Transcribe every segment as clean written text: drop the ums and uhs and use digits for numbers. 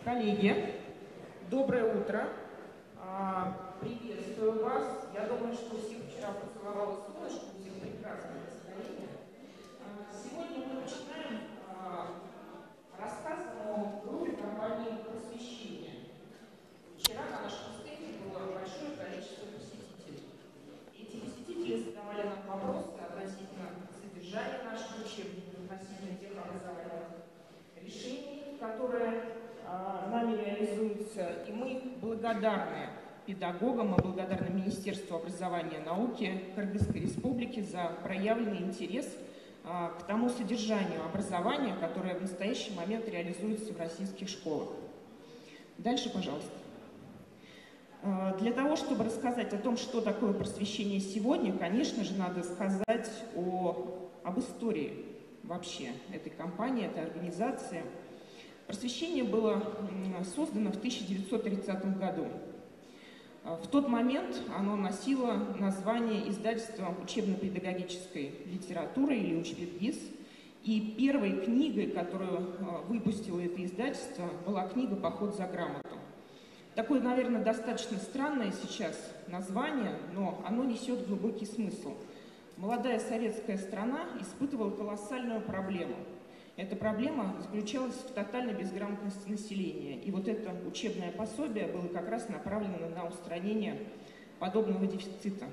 Коллеги, доброе утро. Приветствую вас. Я думаю, что всех вчера поцеловало солнышко, у всех прекрасное настроение. Сегодня мы начинаем рассказ о группе компании «Просвещение». Вчера на нашем стенде было большое количество посетителей. Эти посетители задавали нам вопросы относительно содержания наших учебников, относительно тех образовательных решений, которые нами реализуются, и мы благодарны педагогам и благодарны Министерству образования и науки Кыргызской Республики за проявленный интерес к тому содержанию образования, которое в настоящий момент реализуется в российских школах. Дальше, пожалуйста. Для того, чтобы рассказать о том, что такое просвещение сегодня, конечно же, надо сказать об истории вообще этой компании, этой организации. Просвещение было создано в 1930 году. В тот момент оно носило название издательства учебно-педагогической литературы или учпедгиз. И первой книгой, которую выпустило это издательство, была книга «Поход за грамоту». Такое, наверное, достаточно странное сейчас название, но оно несет глубокий смысл. Молодая советская страна испытывала колоссальную проблему. Эта проблема заключалась в тотальной безграмотности населения. И вот это учебное пособие было как раз направлено на устранение подобного дефицита.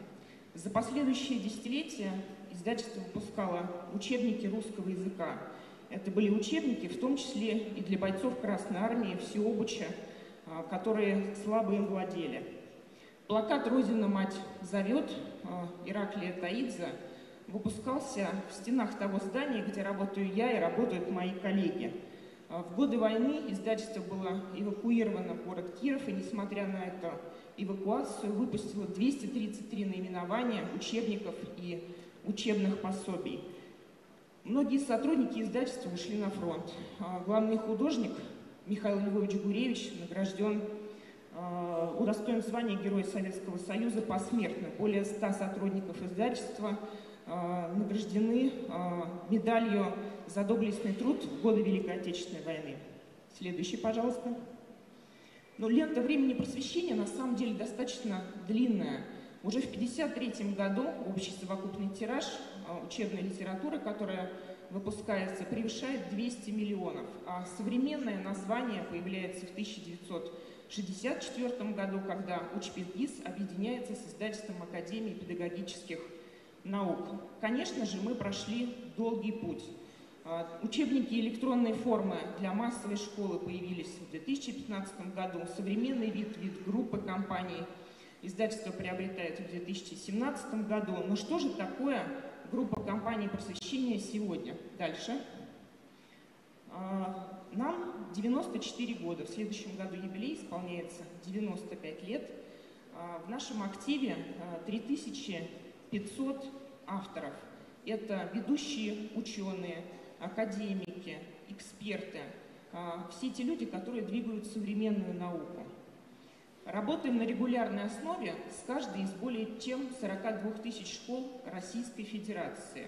За последующие десятилетия издательство выпускало учебники русского языка. Это были учебники, в том числе и для бойцов Красной Армии, всеобуча, которые слабо им владели. Плакат «Родина, мать зовет» Ираклия Таидзе выпускался в стенах того здания, где работаю я и работают мои коллеги. В годы войны издательство было эвакуировано в город Киров, и несмотря на эту эвакуацию, выпустило 233 наименования учебников и учебных пособий. Многие сотрудники издательства ушли на фронт. Главный художник Михаил Львович Гуревич награжден, удостоен звания Героя Советского Союза посмертно. Более 100 сотрудников издательства награждены медалью за доблестный труд в годы Великой Отечественной войны. Следующий, пожалуйста. Но лента времени просвещения на самом деле достаточно длинная. Уже в 1953 году общий совокупный тираж учебной литературы, которая выпускается, превышает 200 миллионов. А современное название появляется в 1964 году, когда учпедгиз объединяется с издательством Академии педагогических наук. Конечно же, мы прошли долгий путь. Учебники электронной формы для массовой школы появились в 2015 году. Современный вид группы компаний издательство приобретает в 2017 году. Но что же такое группа компаний просвещения сегодня? Дальше. Нам 94 года. В следующем году юбилей исполняется 95 лет. В нашем активе 3500 авторов. Это ведущие ученые, академики, эксперты. Все те люди, которые двигают современную науку. Работаем на регулярной основе с каждой из более чем 42 тысяч школ Российской Федерации.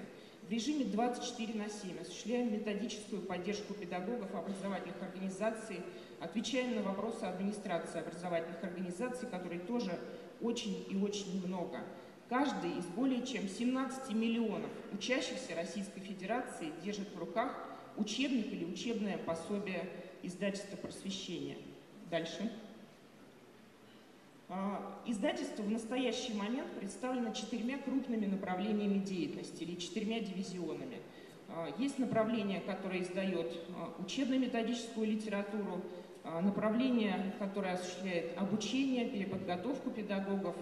В режиме 24/7 осуществляем методическую поддержку педагогов, образовательных организаций, отвечаем на вопросы администрации образовательных организаций, которые тоже очень и очень много. Каждый из более чем 17 миллионов учащихся Российской Федерации держит в руках учебник или учебное пособие издательства «Просвещение». Дальше. Издательство в настоящий момент представлено 4 крупными направлениями деятельности или 4 дивизионами. Есть направление, которое издает учебно-методическую литературу, направление, которое осуществляет обучение, переподготовку педагогов,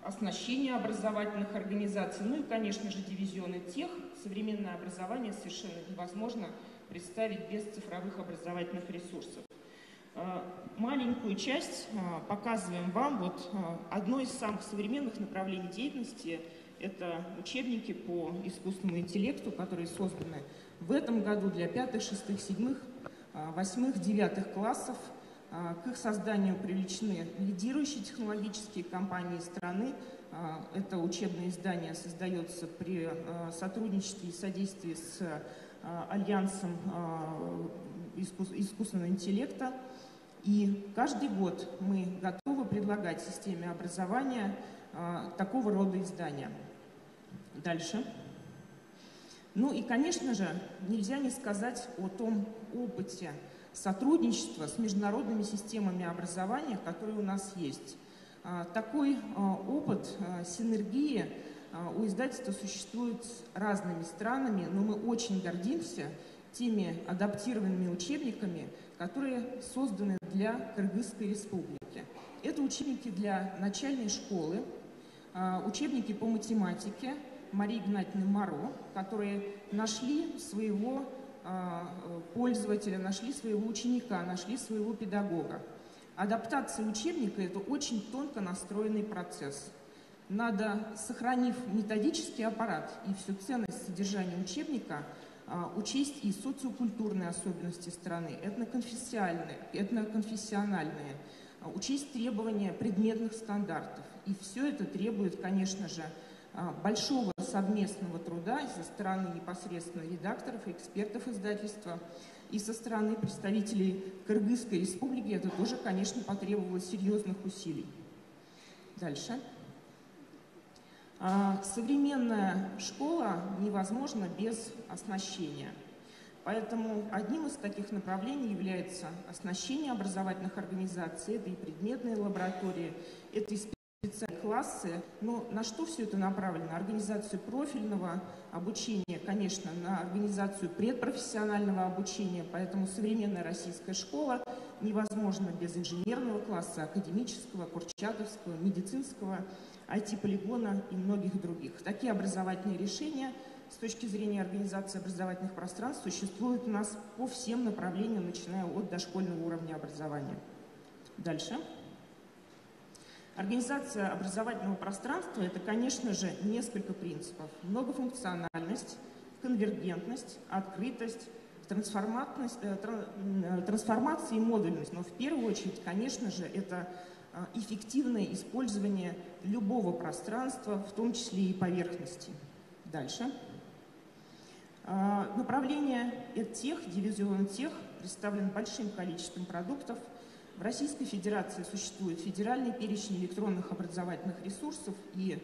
оснащение образовательных организаций, ну и, конечно же, дивизионы тех. Современное образование совершенно невозможно представить без цифровых образовательных ресурсов. Маленькую часть показываем вам. Вот одно из самых современных направлений деятельности – это учебники по искусственному интеллекту, которые созданы в этом году для 5, 6, 7, 8, 9 классов. К их созданию привлечены лидирующие технологические компании страны. Это учебное издание создается при сотрудничестве и содействии с Альянсом искусственного интеллекта. И каждый год мы готовы предлагать системе образования такого рода издания. Дальше. Ну и, конечно же, нельзя не сказать о том опыте сотрудничества с международными системами образования, которые у нас есть. Такой опыт синергии у издательства существует с разными странами, но мы очень гордимся теми адаптированными учебниками, которые созданы для Кыргызской республики. Это учебники для начальной школы, учебники по математике Марии Игнатьевны Моро, которые нашли своего пользователя, нашли своего ученика, нашли своего педагога. Адаптация учебника – это очень тонко настроенный процесс. Надо, сохранив методический аппарат и всю ценность содержания учебника, учесть и социокультурные особенности страны, этноконфессиональные, учесть требования предметных стандартов. И все это требует, конечно же, большого совместного труда со стороны непосредственно редакторов и экспертов издательства, и со стороны представителей Кыргызской республики это тоже, конечно, потребовало серьезных усилий. Дальше. Современная школа невозможна без оснащения. Поэтому одним из таких направлений является оснащение образовательных организаций. Это и предметные лаборатории, это и специальные классы. Но на что все это направлено? Организацию профильного обучения, конечно, на организацию предпрофессионального обучения. Поэтому современная российская школа невозможна без инженерного класса, академического, курчатовского, медицинского, IT-полигона и многих других. Такие образовательные решения с точки зрения организации образовательных пространств существуют у нас по всем направлениям, начиная от дошкольного уровня образования. Дальше. Организация образовательного пространства – это, конечно же, несколько принципов. Многофункциональность, конвергентность, открытость, трансформация и модульность. Но в первую очередь, конечно же, это эффективное использование любого пространства, в том числе и поверхности. Дальше. Направление EdTech, дивизион EdTech представлен большим количеством продуктов. В Российской Федерации существует федеральный перечень электронных образовательных ресурсов, и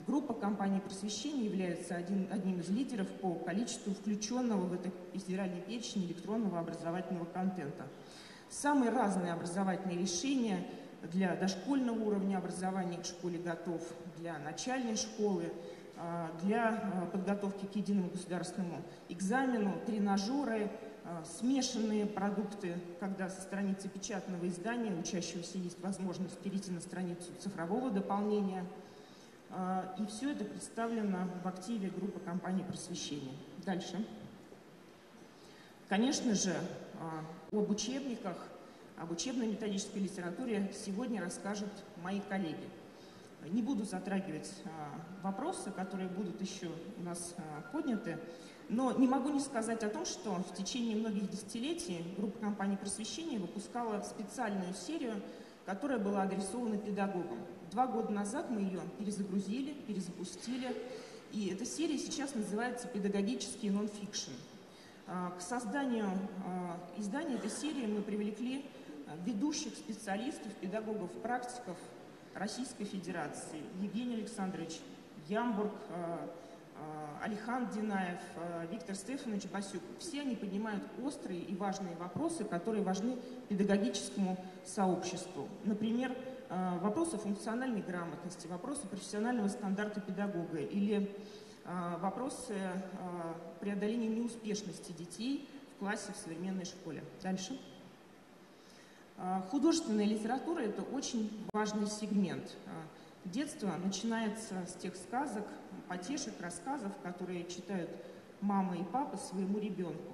группа компаний просвещения является одним из лидеров по количеству включенного в этот федеральный перечень электронного образовательного контента. Самые разные образовательные решения для дошкольного уровня образования «К школе готов», для начальной школы, для подготовки к единому государственному экзамену, тренажеры, смешанные продукты, когда со страницы печатного издания у учащегося есть возможность перейти на страницу цифрового дополнения. И все это представлено в активе группы компаний просвещения. Дальше. Конечно же, об учебниках, об учебно-методической литературе сегодня расскажут мои коллеги. Не буду затрагивать вопросы, которые будут еще у нас подняты, но не могу не сказать о том, что в течение многих десятилетий группа компаний просвещения выпускала специальную серию, которая была адресована педагогам. 2 года назад мы ее перезагрузили, перезапустили, и эта серия сейчас называется «Педагогический нон-фикшн». К созданию издания этой серии мы привлекли ведущих специалистов, педагогов, практиков Российской Федерации: Евгений Александрович Ямбург, Алихан Динаев, Виктор Стефанович Басюк. Все они поднимают острые и важные вопросы, которые важны педагогическому сообществу. Например, вопросы функциональной грамотности, вопросы профессионального стандарта педагога или вопросы преодоления неуспешности детей в классе в современной школе. Дальше. Художественная литература – это очень важный сегмент. Детство начинается с тех сказок, потешек, рассказов, которые читают мама и папа своему ребенку.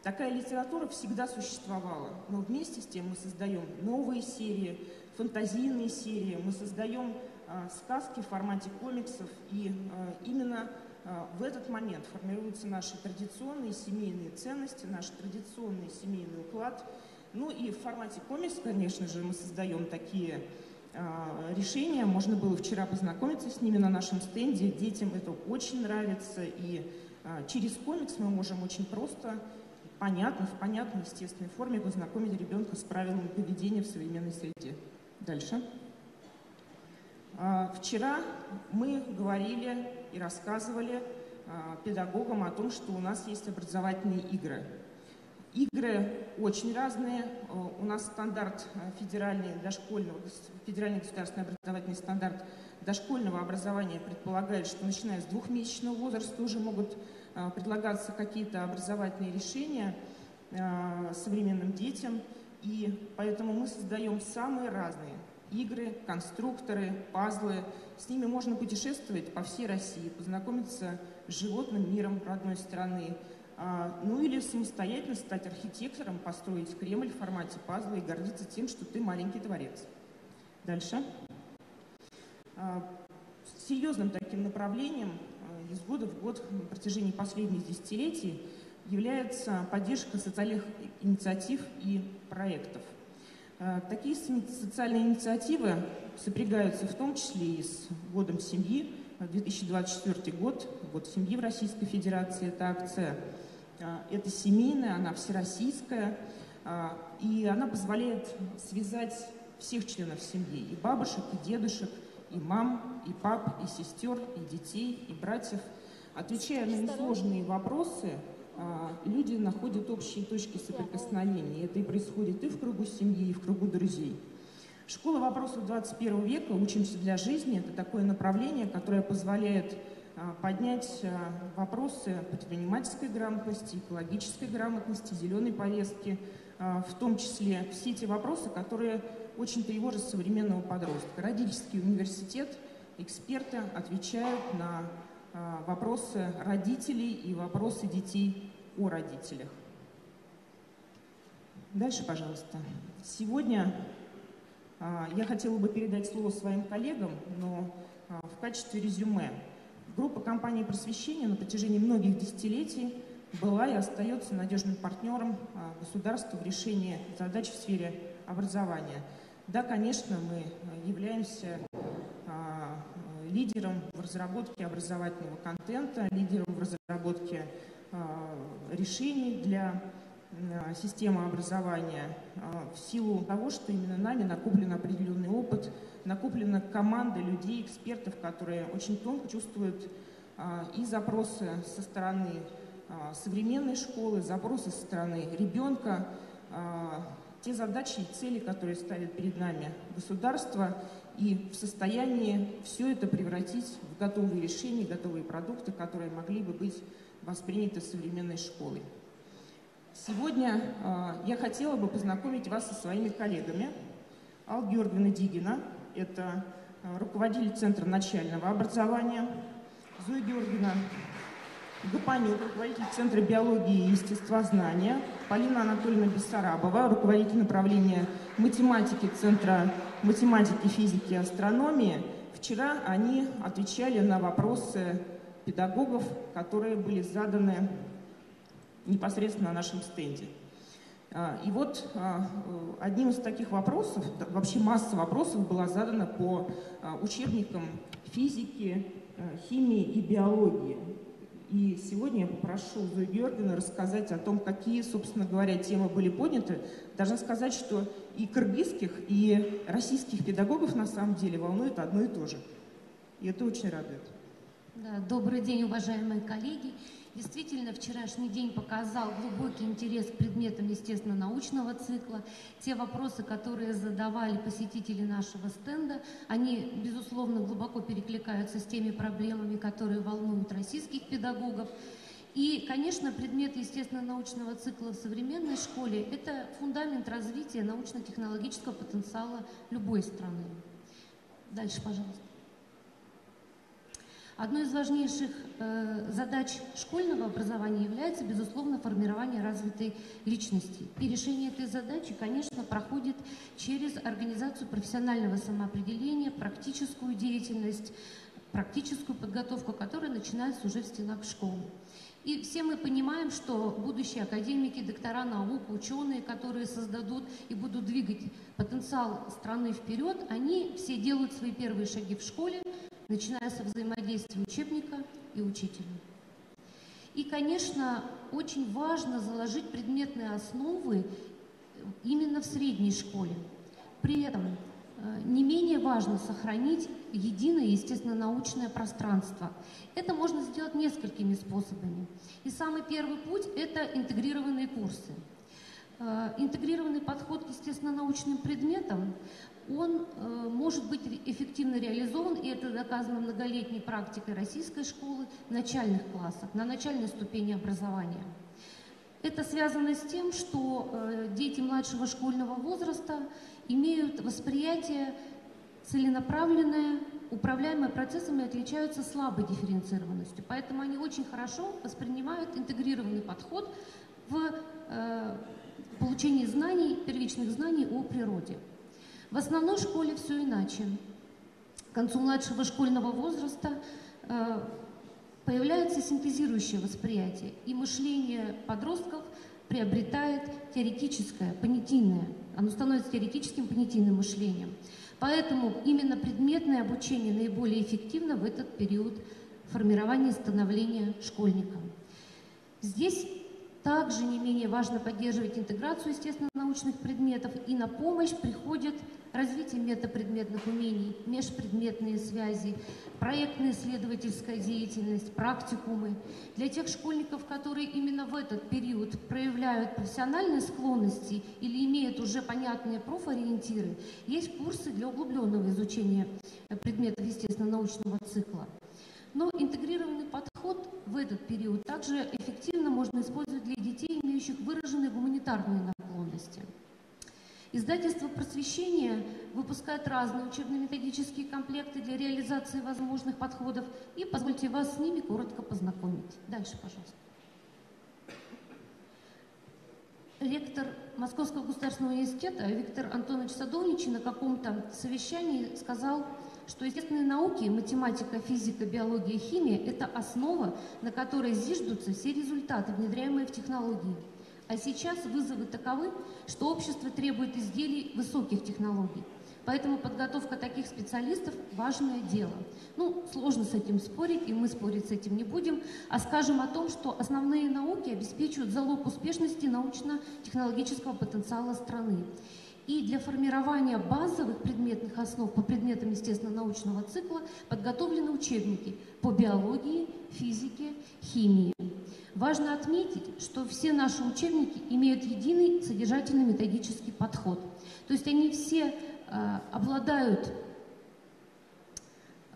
Такая литература всегда существовала, но вместе с тем мы создаем новые серии, фантазийные серии, мы создаем сказки в формате комиксов, и именно в этот момент формируются наши традиционные семейные ценности, наш традиционный семейный уклад. Ну и в формате комикс, конечно же, мы создаем такие решения. Можно было вчера познакомиться с ними на нашем стенде. Детям это очень нравится. И через комикс мы можем очень просто в понятной, естественной форме познакомить ребенка с правилами поведения в современной среде. Дальше. Вчера мы говорили и рассказывали педагогам о том, что у нас есть образовательные игры. Игры очень разные. У нас стандарт федеральный государственный образовательный стандарт дошкольного образования предполагает, что начиная с 2-месячного возраста уже могут предлагаться какие-то образовательные решения современным детям. И поэтому мы создаем самые разные игры, конструкторы, пазлы. С ними можно путешествовать по всей России, познакомиться с животным миром родной страны. Ну или самостоятельно стать архитектором, построить Кремль в формате пазла и гордиться тем, что ты маленький творец. Дальше. Серьезным таким направлением из года в год на протяжении последних десятилетий является поддержка социальных инициатив и проектов. Такие социальные инициативы сопрягаются в том числе и с годом семьи. 2024 год, год семьи в Российской Федерации, это акция. Это семейная, она всероссийская, и она позволяет связать всех членов семьи, и бабушек, и дедушек, и мам, и пап, и сестер, и детей, и братьев. Отвечая на несложные вопросы, люди находят общие точки соприкосновения. Это и происходит и в кругу семьи, и в кругу друзей. Школа вопросов 21 века «Учимся для жизни» — это такое направление, которое позволяет поднять вопросы предпринимательской грамотности, экологической грамотности, зеленой повестки, в том числе все эти вопросы, которые очень тревожат современного подростка. Родительский университет, эксперты отвечают на вопросы родителей и вопросы детей о родителях. Дальше, пожалуйста. Сегодня я хотела бы передать слово своим коллегам, но в качестве резюме. Группа компаний просвещения на протяжении многих десятилетий была и остается надежным партнером государства в решении задач в сфере образования. Да, конечно, мы являемся лидером в разработке образовательного контента, лидером в разработке решений для системы образования в силу того, что именно нами накоплен определенный опыт, накоплена команда людей, экспертов, которые очень тонко чувствуют и запросы со стороны современной школы, запросы со стороны ребенка, те задачи и цели, которые ставит перед нами государство, и в состоянии все это превратить в готовые решения, готовые продукты, которые могли бы быть восприняты современной школой. Сегодня я хотела бы познакомить вас со своими коллегами. Алла Георгиевна Дигина – это руководитель Центра начального образования. Зоя Георгиевна Гапанюк, руководитель Центра биологии и естествознания. Полина Анатольевна Бессарабова, руководитель направления математики Центра математики, физики и астрономии. Вчера они отвечали на вопросы педагогов, которые были заданы непосредственно на нашем стенде. И вот одним из таких вопросов, вообще масса вопросов была задана по учебникам физики, химии и биологии. И сегодня я попрошу Зою Георгиевну рассказать о том, какие, собственно говоря, темы были подняты. Должна сказать, что и кыргызских, и российских педагогов на самом деле волнует одно и то же. И это очень радует. Да, добрый день, уважаемые коллеги. Действительно, вчерашний день показал глубокий интерес к предметам естественно-научного цикла. Те вопросы, которые задавали посетители нашего стенда, они, безусловно, глубоко перекликаются с теми проблемами, которые волнуют российских педагогов. И, конечно, предмет естественно-научного цикла в современной школе – это фундамент развития научно-технологического потенциала любой страны. Дальше, пожалуйста. Одной из важнейших задач школьного образования является, безусловно, формирование развитой личности. И решение этой задачи, конечно, проходит через организацию профессионального самоопределения, практическую деятельность, практическую подготовку, которая начинается уже в стенах школы. И все мы понимаем, что будущие академики, доктора наук, ученые, которые создадут и будут двигать потенциал страны вперед, они все делают свои первые шаги в школе, начиная со взаимодействия учебника и учителя. И, конечно, очень важно заложить предметные основы именно в средней школе. При этом не менее важно сохранить единое естественно-научное пространство. Это можно сделать несколькими способами. И самый первый путь – это интегрированные курсы. Интегрированный подход к естественно-научным предметам, он может быть эффективно реализован, и это доказано многолетней практикой российской школы в начальных классах, на начальной ступени образования. Это связано с тем, что дети младшего школьного возраста имеют восприятие целенаправленное, управляемое процессами, отличаются слабой дифференцированностью. Поэтому они очень хорошо воспринимают интегрированный подход в получении знаний, первичных знаний о природе. В основной школе все иначе. К концу младшего школьного возраста появляется синтезирующее восприятие, и мышление подростков приобретает теоретическое, понятийное. Оно становится теоретическим понятийным мышлением. Поэтому именно предметное обучение наиболее эффективно в этот период формирования и становления школьника. Здесь также не менее важно поддерживать интеграцию естественно-научных предметов, и на помощь приходит развитие метапредметных умений, межпредметные связи, проектная исследовательская деятельность, практикумы. Для тех школьников, которые именно в этот период проявляют профессиональные склонности или имеют уже понятные профориентиры, есть курсы для углубленного изучения предметов естественно-научного цикла. Но интегрированный подход в этот период также эффективно можно использовать для детей, имеющих выраженные гуманитарные наклонности. Издательство «Просвещение» выпускает разные учебно-методические комплекты для реализации возможных подходов, и позвольте вас с ними коротко познакомить. Дальше, пожалуйста. Ректор Московского государственного университета Виктор Антонович Садовничий на каком-то совещании сказал, что естественные науки, математика, физика, биология, химия – это основа, на которой зиждутся все результаты, внедряемые в технологии. А сейчас вызовы таковы, что общество требует изделий высоких технологий. Поэтому подготовка таких специалистов – важное дело. Ну, сложно с этим спорить, и мы спорить с этим не будем, а скажем о том, что основные науки обеспечивают залог успешности научно-технологического потенциала страны. И для формирования базовых предметных основ по предметам естественно-научного цикла подготовлены учебники по биологии, физике, химии. Важно отметить, что все наши учебники имеют единый содержательно-методический подход. То есть они все обладают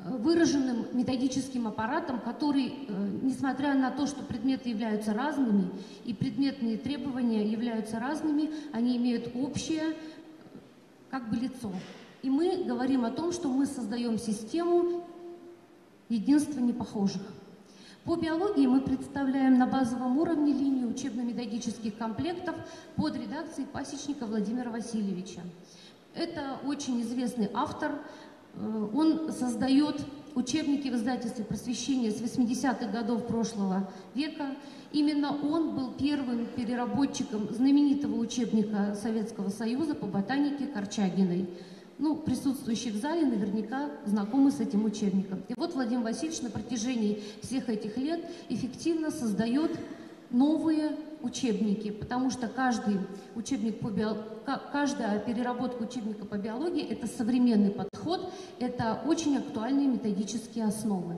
выраженным методическим аппаратом, который, несмотря на то, что предметы являются разными и предметные требования являются разными, они имеют общее как бы лицо. И мы говорим о том, что мы создаем систему единства непохожих. По биологии мы представляем на базовом уровне линию учебно-методических комплектов под редакцией пасечника Владимира Васильевича. Это очень известный автор. Он создает учебники в издательстве «Просвещение» с 80-х годов прошлого века. Именно он был первым переработчиком знаменитого учебника Советского Союза по ботанике Корчагиной. Ну, присутствующие в зале наверняка знакомы с этим учебником. И вот Владимир Васильевич на протяжении всех этих лет эффективно создает новые учебники, потому что каждая переработка учебника по биологии – это современный подход, это очень актуальные методические основы.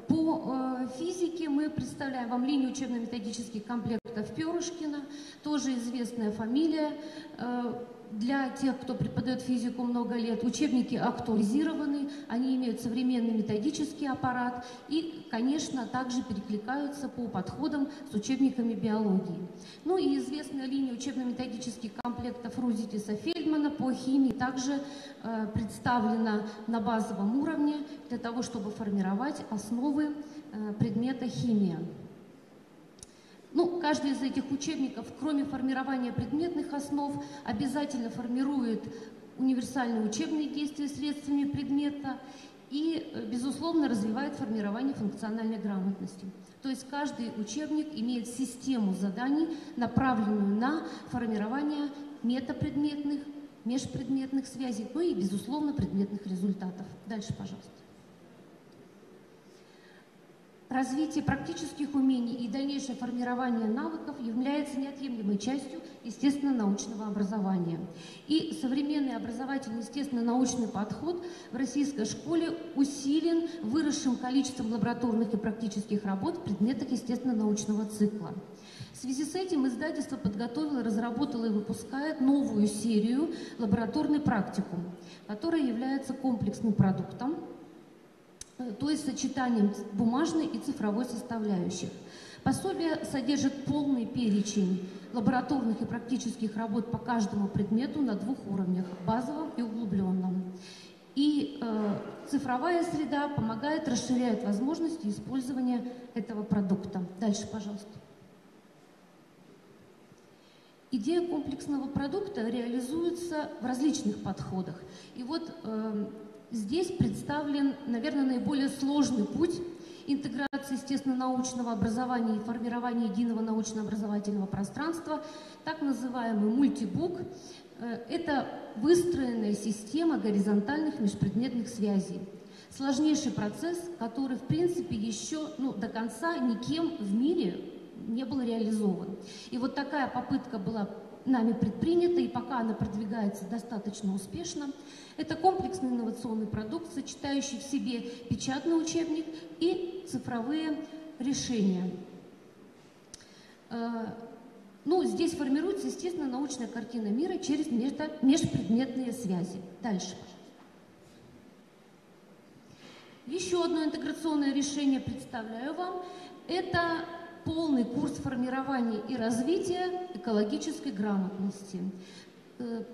По физике мы представляем вам линию учебно-методических комплектов Перышкина, тоже известная фамилия. Для тех, кто преподает физику много лет, учебники актуализированы, они имеют современный методический аппарат и, конечно, также перекликаются по подходам с учебниками биологии. Ну и известная линия учебно-методических комплектов Рузитиса-Фельдмана по химии также представлена на базовом уровне для того, чтобы формировать основы предмета химия. Ну, каждый из этих учебников, кроме формирования предметных основ, обязательно формирует универсальные учебные действия средствами предмета и, безусловно, развивает формирование функциональной грамотности. То есть каждый учебник имеет систему заданий, направленную на формирование метапредметных, межпредметных связей, ну и, безусловно, предметных результатов. Дальше, пожалуйста. Развитие практических умений и дальнейшее формирование навыков является неотъемлемой частью естественно-научного образования. И современный образовательный естественно-научный подход в российской школе усилен выросшим количеством лабораторных и практических работ в предметах естественно-научного цикла. В связи с этим издательство подготовило, разработало и выпускает новую серию «Лабораторный практикум», которая является комплексным продуктом, то есть сочетанием бумажной и цифровой составляющих. Пособие содержит полный перечень лабораторных и практических работ по каждому предмету на 2 уровнях – базовом и углубленном. И цифровая среда помогает, расширяет возможности использования этого продукта. Дальше, пожалуйста. Идея комплексного продукта реализуется в различных подходах. И вот здесь представлен, наверное, наиболее сложный путь интеграции естественно-научного образования и формирования единого научно-образовательного пространства, так называемый мультибук. Это выстроенная система горизонтальных межпредметных связей. Сложнейший процесс, который, в принципе, еще до конца никем в мире не был реализован. И вот такая попытка была нами предпринята, и пока она продвигается достаточно успешно. Это комплексный инновационный продукт, сочетающий в себе печатный учебник и цифровые решения. Здесь формируется, естественно, научная картина мира через межпредметные связи. Дальше. Еще одно интеграционное решение представляю вам. Это полный курс формирования и развития экологической грамотности.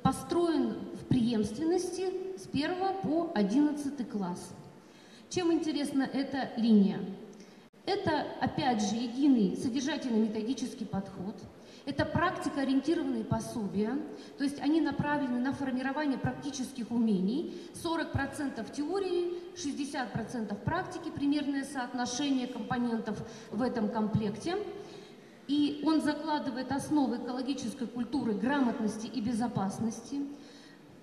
Построен в преемственности с 1 по 11 класс. Чем интересна эта линия? Это, опять же, единый содержательно-методический подход. Это практикоориентированные пособия, то есть они направлены на формирование практических умений. 40% теории, 60% практики, примерное соотношение компонентов в этом комплекте. И он закладывает основы экологической культуры, грамотности и безопасности,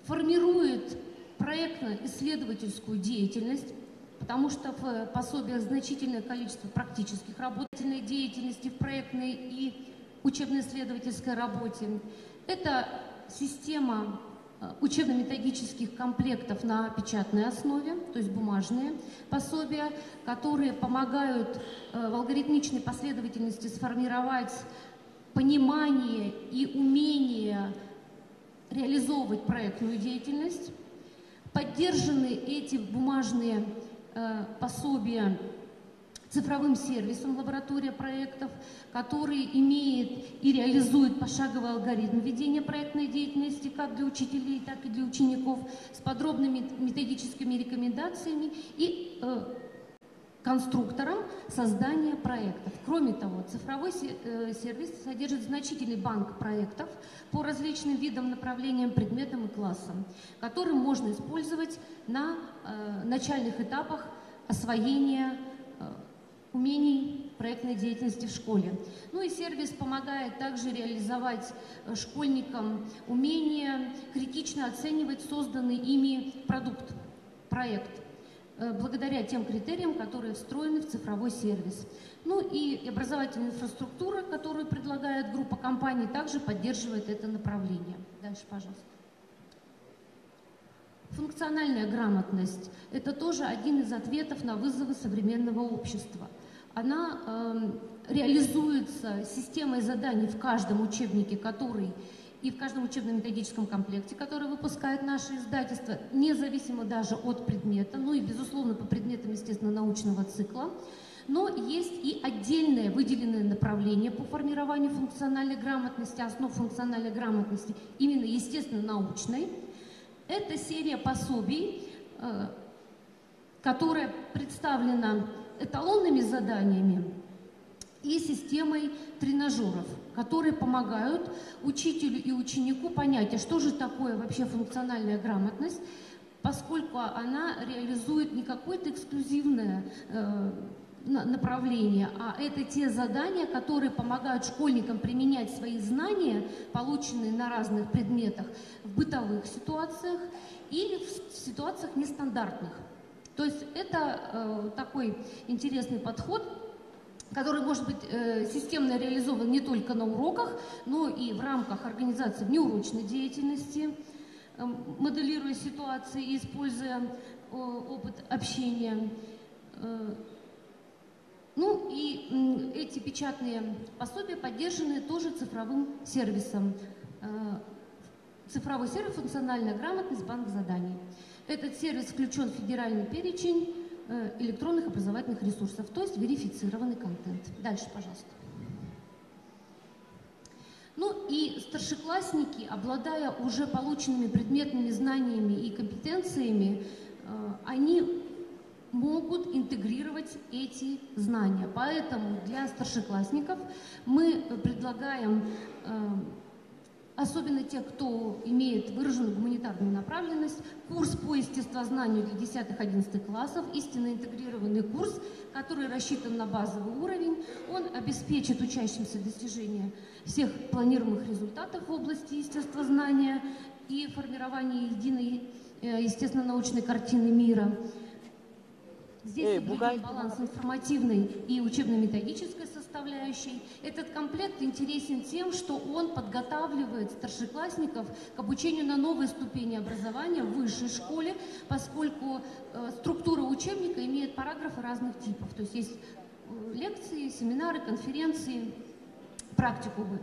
формирует проектно-исследовательскую деятельность, потому что в пособиях значительное количество практических работательной деятельности в проектной и учебно-исследовательской работе. Это система учебно-методических комплектов на печатной основе, то есть бумажные пособия, которые помогают в алгоритмичной последовательности сформировать понимание и умение реализовывать проектную деятельность. Поддержаны эти бумажные пособия цифровым сервисом «Лаборатория проектов», который имеет и реализует пошаговый алгоритм ведения проектной деятельности как для учителей, так и для учеников, с подробными методическими рекомендациями и конструктором создания проектов. Кроме того, цифровой сервис содержит значительный банк проектов по различным видам, направлениям, предметам и классам, который можно использовать на начальных этапах освоения умений проектной деятельности в школе. И сервис помогает также реализовать школьникам умение критично оценивать созданный ими проект, благодаря тем критериям, которые встроены в цифровой сервис. И образовательная инфраструктура, которую предлагает группа компаний, также поддерживает это направление. Дальше, пожалуйста. Функциональная грамотность – это тоже один из ответов на вызовы современного общества. Она реализуется системой заданий в каждом учебнике, и в каждом учебно-методическом комплекте, который выпускает наше издательство, независимо даже от предмета, и, безусловно, по предметам естественно-научного цикла. Но есть и отдельное выделенное направление по формированию функциональной грамотности, основ функциональной грамотности, именно естественно-научной. Это серия пособий, которая представлена эталонными заданиями и системой тренажеров, которые помогают учителю и ученику понять, а что же такое вообще функциональная грамотность, поскольку она реализует не какое-то эксклюзивное направление, а это те задания, которые помогают школьникам применять свои знания, полученные на разных предметах, в бытовых ситуациях или в ситуациях нестандартных. То есть это такой интересный подход, который может быть системно реализован не только на уроках, но и в рамках организации внеурочной деятельности, моделируя ситуации и используя опыт общения. Ну и эти печатные пособия поддержаны тоже цифровым сервисом. Цифровой сервис «Функциональная грамотность. Банк заданий». Этот сервис включен в федеральный перечень электронных образовательных ресурсов, то есть верифицированный контент. Дальше, пожалуйста. Ну и старшеклассники, обладая уже полученными предметными знаниями и компетенциями, они могут интегрировать эти знания. Поэтому для старшеклассников мы предлагаем, особенно тех, кто имеет выраженную гуманитарную направленность, курс по естествознанию для 10-11 классов, истинно интегрированный курс, который рассчитан на базовый уровень. Он обеспечит учащимся достижение всех планируемых результатов в области естествознания и формирования единой естественно-научной картины мира. Здесь соблюден баланс информативной и учебно-методической составляющей. Этот комплект интересен тем, что он подготавливает старшеклассников к обучению на новой ступени образования в высшей школе, поскольку структура учебника имеет параграфы разных типов. То есть есть лекции, семинары, конференции, практикумы.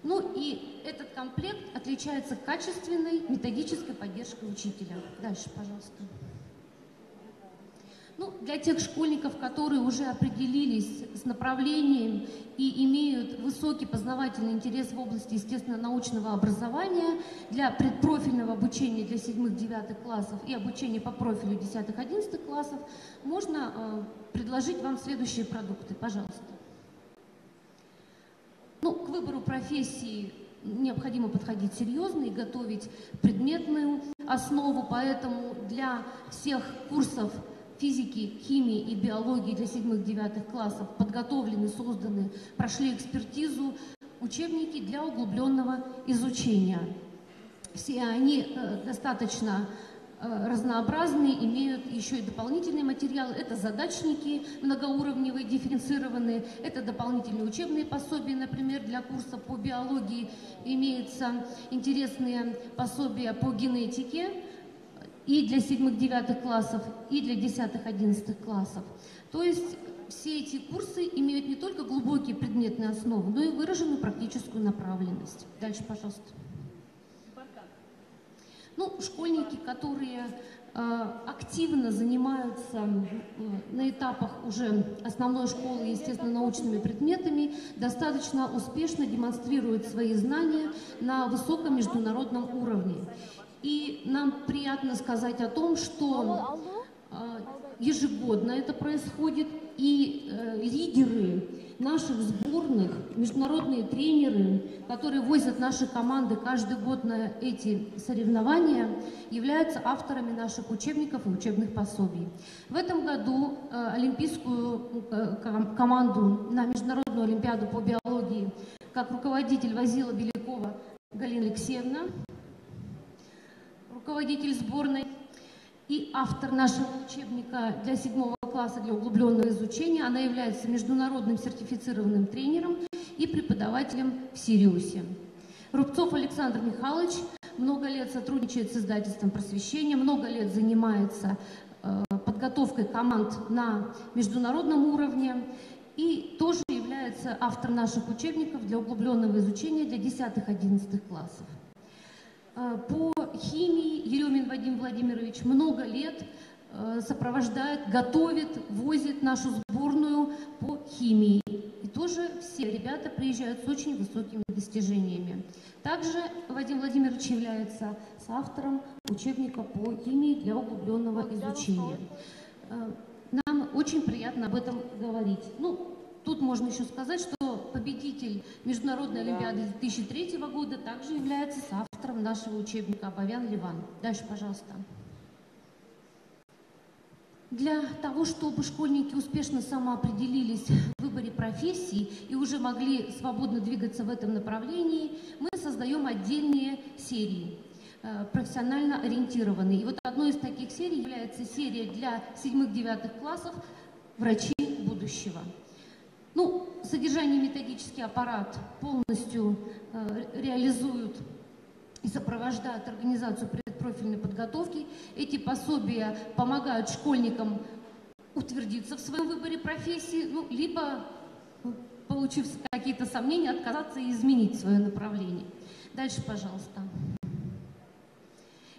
Ну и этот комплект отличается качественной методической поддержкой учителя. Дальше, пожалуйста. Ну, для тех школьников, которые уже определились с направлением и имеют высокий познавательный интерес в области естественно-научного образования, для предпрофильного обучения для 7-9 классов и обучения по профилю 10-11 классов, можно предложить вам следующие продукты. Пожалуйста. Ну, к выбору профессии необходимо подходить серьезно и готовить предметную основу, поэтому для всех курсов физики, химии и биологии для 7-9 классов подготовлены, созданы, прошли экспертизу учебники для углубленного изучения. Все они достаточно разнообразные, имеют еще и дополнительные материалы. Это задачники многоуровневые, дифференцированные, это дополнительные учебные пособия, например, для курса по биологии имеются интересные пособия по генетике, и для 7-9 классов, и для 10-11 классов. То есть все эти курсы имеют не только глубокие предметные основы, но и выраженную практическую направленность. Дальше, пожалуйста. Ну, школьники, которые активно занимаются на этапах уже основной школы естественно-научными предметами, достаточно успешно демонстрируют свои знания на высоком международном уровне. И нам приятно сказать о том, что ежегодно это происходит, и лидеры наших сборных, международные тренеры, которые возят наши команды каждый год на эти соревнования, являются авторами наших учебников и учебных пособий. В этом году олимпийскую команду на Международную олимпиаду по биологии как руководитель возила Белякова Галина Алексеевна, руководитель сборной и автор нашего учебника для 7 класса для углубленного изучения. Она является международным сертифицированным тренером и преподавателем в Сириусе. Рубцов Александр Михайлович много лет сотрудничает с издательством «Просвещение», много лет занимается подготовкой команд на международном уровне и тоже является автором наших учебников для углубленного изучения для 10-11 классов. По химии Еремин Вадим Владимирович много лет сопровождает, готовит, возит нашу сборную по химии. И тоже все ребята приезжают с очень высокими достижениями. Также Вадим Владимирович является соавтором учебника по химии для углубленного изучения. Нам очень приятно об этом говорить. Ну, тут можно еще сказать, что победитель Международной олимпиады 2003 года также является соавтором нашего учебника Абовян Ливан. Дальше, пожалуйста. Для того, чтобы школьники успешно самоопределились в выборе профессии и уже могли свободно двигаться в этом направлении, мы создаем отдельные серии, профессионально ориентированные. И вот одной из таких серий является серия для 7-9 классов «Врачи будущего». Ну, содержание методический аппарат полностью реализуют и сопровождают организацию предпрофильной подготовки. Эти пособия помогают школьникам утвердиться в своем выборе профессии, ну, либо, получив какие-то сомнения, отказаться и изменить свое направление. Дальше, пожалуйста.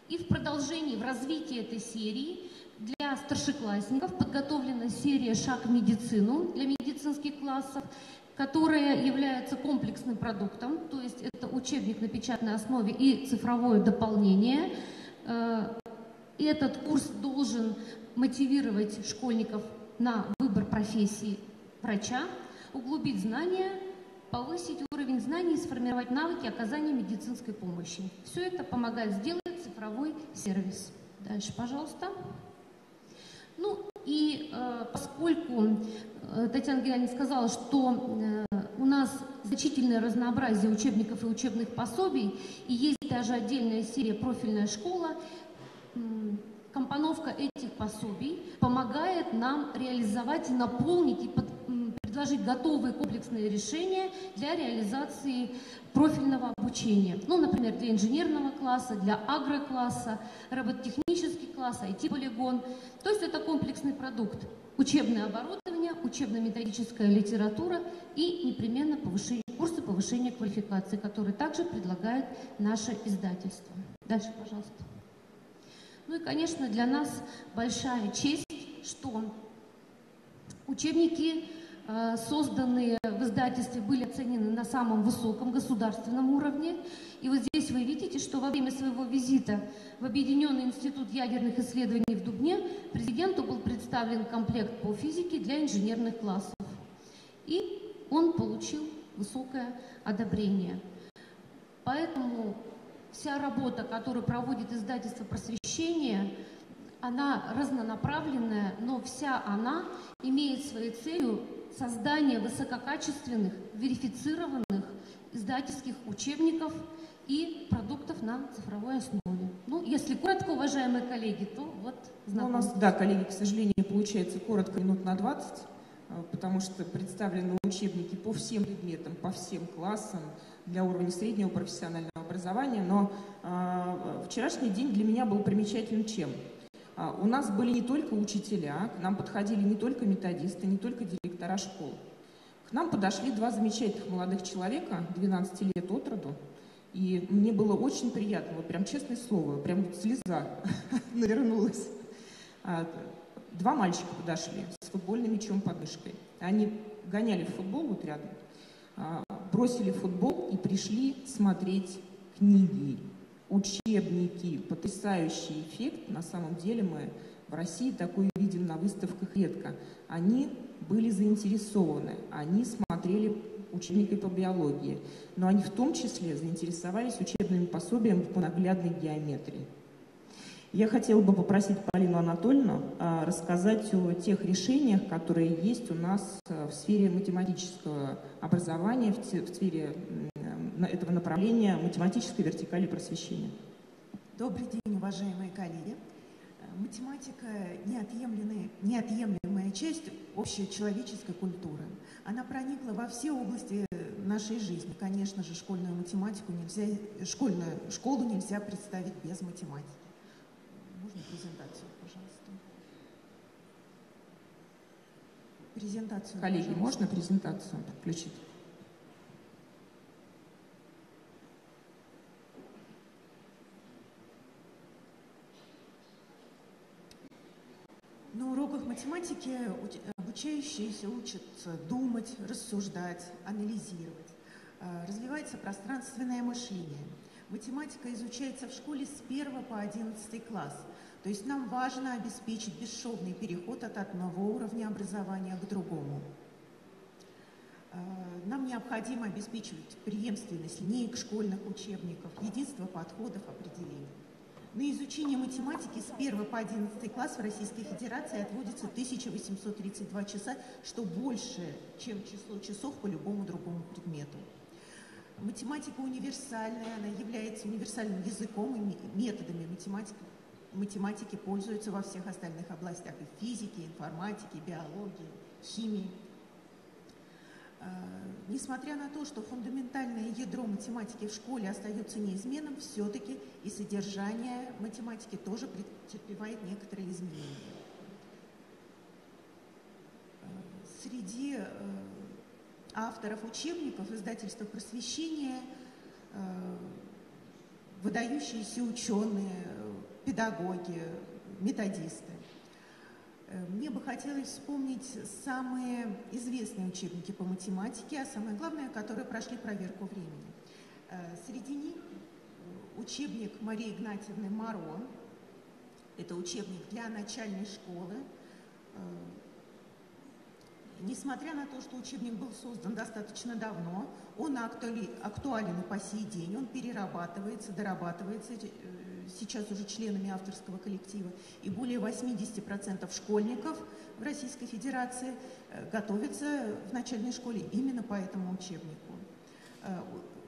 И в продолжении, в развитии этой серии для старшеклассников подготовлена серия «Шаг в медицину» для медицинских классов, которая является комплексным продуктом, то есть это учебник на печатной основе и цифровое дополнение. И этот курс должен мотивировать школьников на выбор профессии врача, углубить знания, повысить уровень знаний и сформировать навыки оказания медицинской помощи. Все это помогает сделать цифровой сервис. Дальше, пожалуйста. Ну и поскольку Татьяна Геннадьевна сказала, что у нас значительное разнообразие учебников и учебных пособий, и есть даже отдельная серия «Профильная школа», компоновка этих пособий помогает нам реализовать и наполнить, и предложить готовые комплексные решения для реализации профильного обучения. Ну, например, для инженерного класса, для агрокласса, робототехнический класс, IT-полигон. То есть это комплексный продукт. Учебное оборудование, учебно-методическая литература и непременно курсы повышения квалификации, которые также предлагает наше издательство. Дальше, пожалуйста. Ну и, конечно, для нас большая честь, что учебники, созданные в издательстве, были оценены на самом высоком государственном уровне. И вот здесь вы видите, что во время своего визита в Объединенный институт ядерных исследований в Дубне президенту был представлен комплект по физике для инженерных классов. И он получил высокое одобрение. Поэтому вся работа, которую проводит издательство «Просвещение», она разнонаправленная, но вся она имеет своей целью создание высококачественных, верифицированных издательских учебников и продуктов на цифровой основе. Ну, если коротко, уважаемые коллеги, то вот знакомьтесь. У нас, да, коллеги, к сожалению, получается коротко, минут на 20, потому что представлены учебники по всем предметам, по всем классам для уровня среднего профессионального образования. Но вчерашний день для меня был примечателен чем? У нас были не только учителя, к нам подходили не только методисты, не только директора школ. К нам подошли два замечательных молодых человека, 12 лет от роду, и мне было очень приятно, вот прям честное слово, прям слеза навернулась. Два мальчика подошли с футбольным мячом под мышкой. Они гоняли в футбол вот рядом, бросили футбол и пришли смотреть книги. Учебники, потрясающий эффект. На самом деле мы в России такое видим на выставках редко. Они были заинтересованы, они смотрели учебники по биологии, но они в том числе заинтересовались учебными пособиями по наглядной геометрии. Я хотела бы попросить Полину Анатольевну рассказать о тех решениях, которые есть у нас в сфере математического образования, в сфере этого направления математической вертикали просвещения. Добрый день, уважаемые коллеги. Математика – неотъемлемая часть общечеловеческой культуры. Она проникла во все области нашей жизни. Конечно же, школу нельзя представить без математики. Можно презентацию, пожалуйста? Презентацию. Коллеги, пожалуйста. можно презентацию подключить? На уроках математики обучающиеся учатся думать, рассуждать, анализировать. Развивается пространственное мышление. Математика изучается в школе с 1 по 11 класс. То есть нам важно обеспечить бесшовный переход от одного уровня образования к другому. Нам необходимо обеспечивать преемственность линеек школьных учебников, единство подходов, определений. На изучение математики с 1 по 11 класс в Российской Федерации отводится 1832 часа, что больше, чем число часов по любому другому предмету. Математика универсальная, она является универсальным языком, и методами математики пользуются во всех остальных областях и физики, информатики, биологии, химии. Несмотря на то, что фундаментальное ядро математики в школе остается неизменным, все-таки и содержание математики тоже претерпевает некоторые изменения. Среди авторов учебников издательства «Просвещение» выдающиеся ученые, педагоги, методисты. Мне бы хотелось вспомнить самые известные учебники по математике, а самое главное, которые прошли проверку времени. Среди них учебник Марии Игнатьевны Моро. Это учебник для начальной школы. Несмотря на то, что учебник был создан достаточно давно, он актуален и по сей день, он перерабатывается, дорабатывается сейчас уже членами авторского коллектива, и более 80% школьников в Российской Федерации готовятся в начальной школе именно по этому учебнику.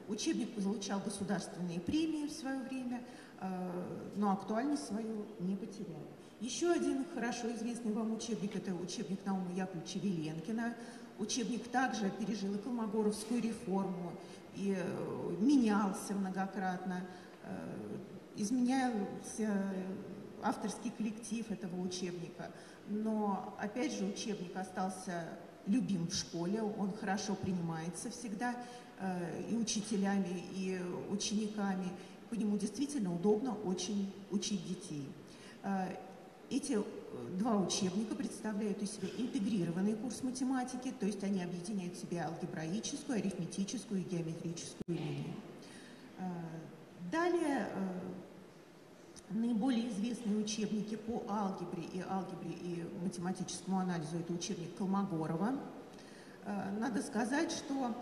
Учебник получал государственные премии в свое время, но актуальность свою не потерял. Еще один хорошо известный вам учебник – это учебник Наума Яковлевича Виленкина. Учебник также пережил и Колмогоровскую реформу, и менялся многократно, изменялся авторский коллектив этого учебника. Но, опять же, учебник остался любим в школе, он хорошо принимается всегда и учителями, и учениками. По нему действительно удобно очень учить детей. Эти два учебника представляют из себя интегрированный курс математики, то есть они объединяют в себе алгебраическую, арифметическую и геометрическую линию. Далее наиболее известные учебники по алгебре и математическому анализу – это учебник Колмогорова. Надо сказать, что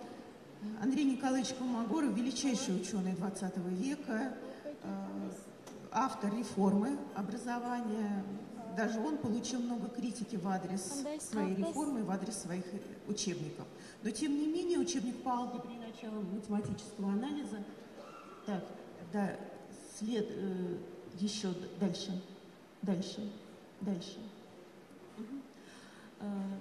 Андрей Николаевич Колмогоров – величайший ученый XX века, автор реформы образования. Даже он получил много критики в адрес своей реформы, в адрес своих учебников. Но, тем не менее, учебник по алгебре и началам математического анализа, так, да, еще дальше.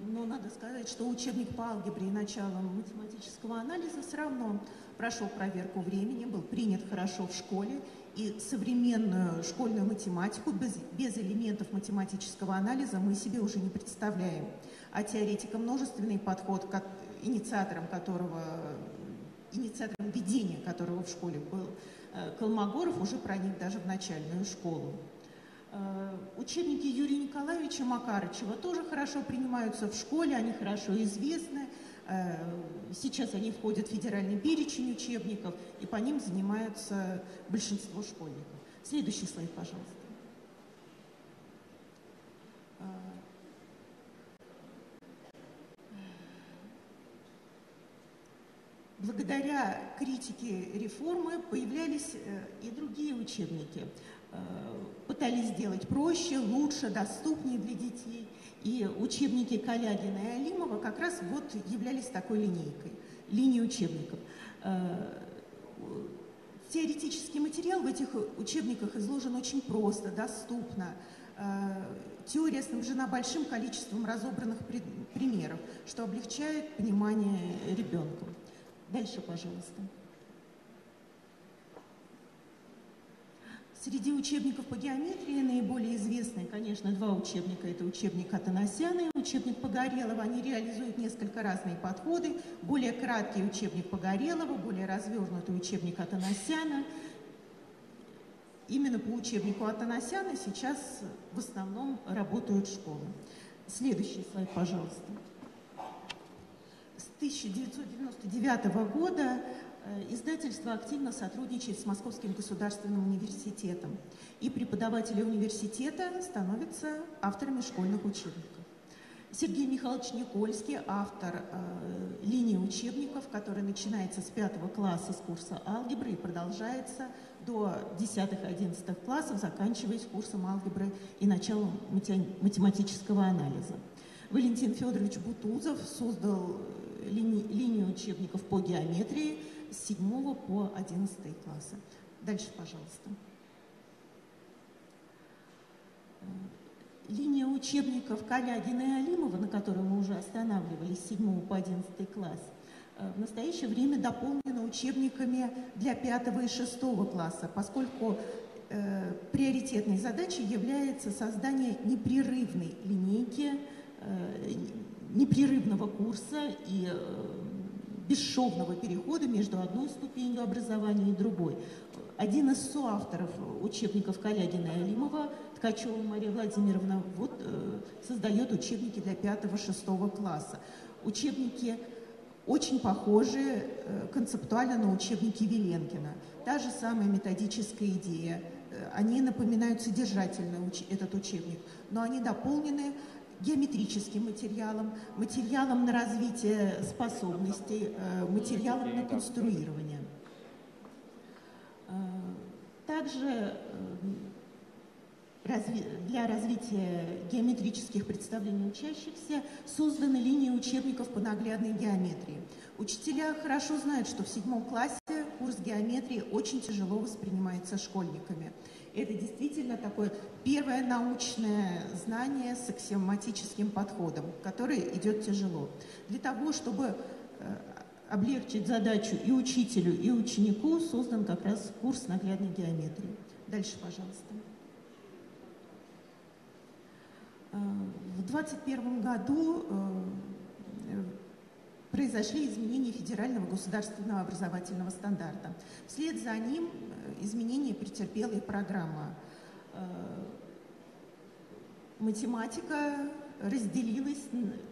Но надо сказать, что учебник по алгебре и началам математического анализа все равно прошел проверку времени, был принят хорошо в школе, и современную школьную математику без элементов математического анализа мы себе уже не представляем. А теоретико-множественный подход, инициатором введения которого в школе был Колмогоров, уже проник даже в начальную школу. Учебники Юрия Николаевича Макарычева тоже хорошо принимаются в школе, они хорошо известны. Сейчас они входят в федеральный перечень учебников, и по ним занимаются большинство школьников. Следующий слайд, пожалуйста. Благодаря критике реформы появлялись и другие учебники. Пытались сделать проще, лучше, доступнее для детей. И учебники Калягина и Алимова как раз вот являлись такой линией учебников. Теоретический материал в этих учебниках изложен очень просто, доступно. Теория снабжена большим количеством разобранных примеров, что облегчает понимание ребенка. Дальше, пожалуйста. Среди учебников по геометрии наиболее известные, конечно, два учебника. Это учебник Атанасяна и учебник Погорелова. Они реализуют несколько разные подходы. Более краткий учебник Погорелова, более развернутый учебник Атанасяна. Именно по учебнику Атанасяна сейчас в основном работают школы. Следующий слайд, пожалуйста. С 1999 года издательство активно сотрудничает с Московским государственным университетом, и преподаватели университета становятся авторами школьных учебников. Сергей Михайлович Никольский, автор линии учебников, которая начинается с 5 класса, с курса алгебры и продолжается до 10-11 классов, заканчиваясь курсом алгебры и началом математического анализа. Валентин Федорович Бутузов создал линию учебников по геометрии с 7 по 11 класса. Дальше, пожалуйста. Линия учебников Калягина и Алимова, на которой мы уже останавливались, с 7 по 11 класс, в настоящее время дополнена учебниками для 5 и 6 класса, поскольку приоритетной задачей является создание непрерывной линейки, непрерывного курса и бесшовного перехода между одной ступенью образования и другой. Один из соавторов учебников Калягина и Алимова, Ткачева Мария Владимировна, создает учебники для 5-6 класса. Учебники очень похожи концептуально на учебники Веленкина. Та же самая методическая идея. Они напоминают содержательно этот учебник, но они дополнены геометрическим материалом, материалом на развитие способностей, материалом на конструирование. Также для развития геометрических представлений учащихся созданы линии учебников по наглядной геометрии. Учителя хорошо знают, что в 7 классе курс геометрии очень тяжело воспринимается школьниками. Это действительно такое первое научное знание с аксиоматическим подходом, которое идет тяжело. Для того, чтобы облегчить задачу и учителю, и ученику, создан как раз курс наглядной геометрии. Дальше, пожалуйста. В 2021 году произошли изменения федерального государственного образовательного стандарта. Вслед за ним изменения претерпела и программа. Математика разделилась,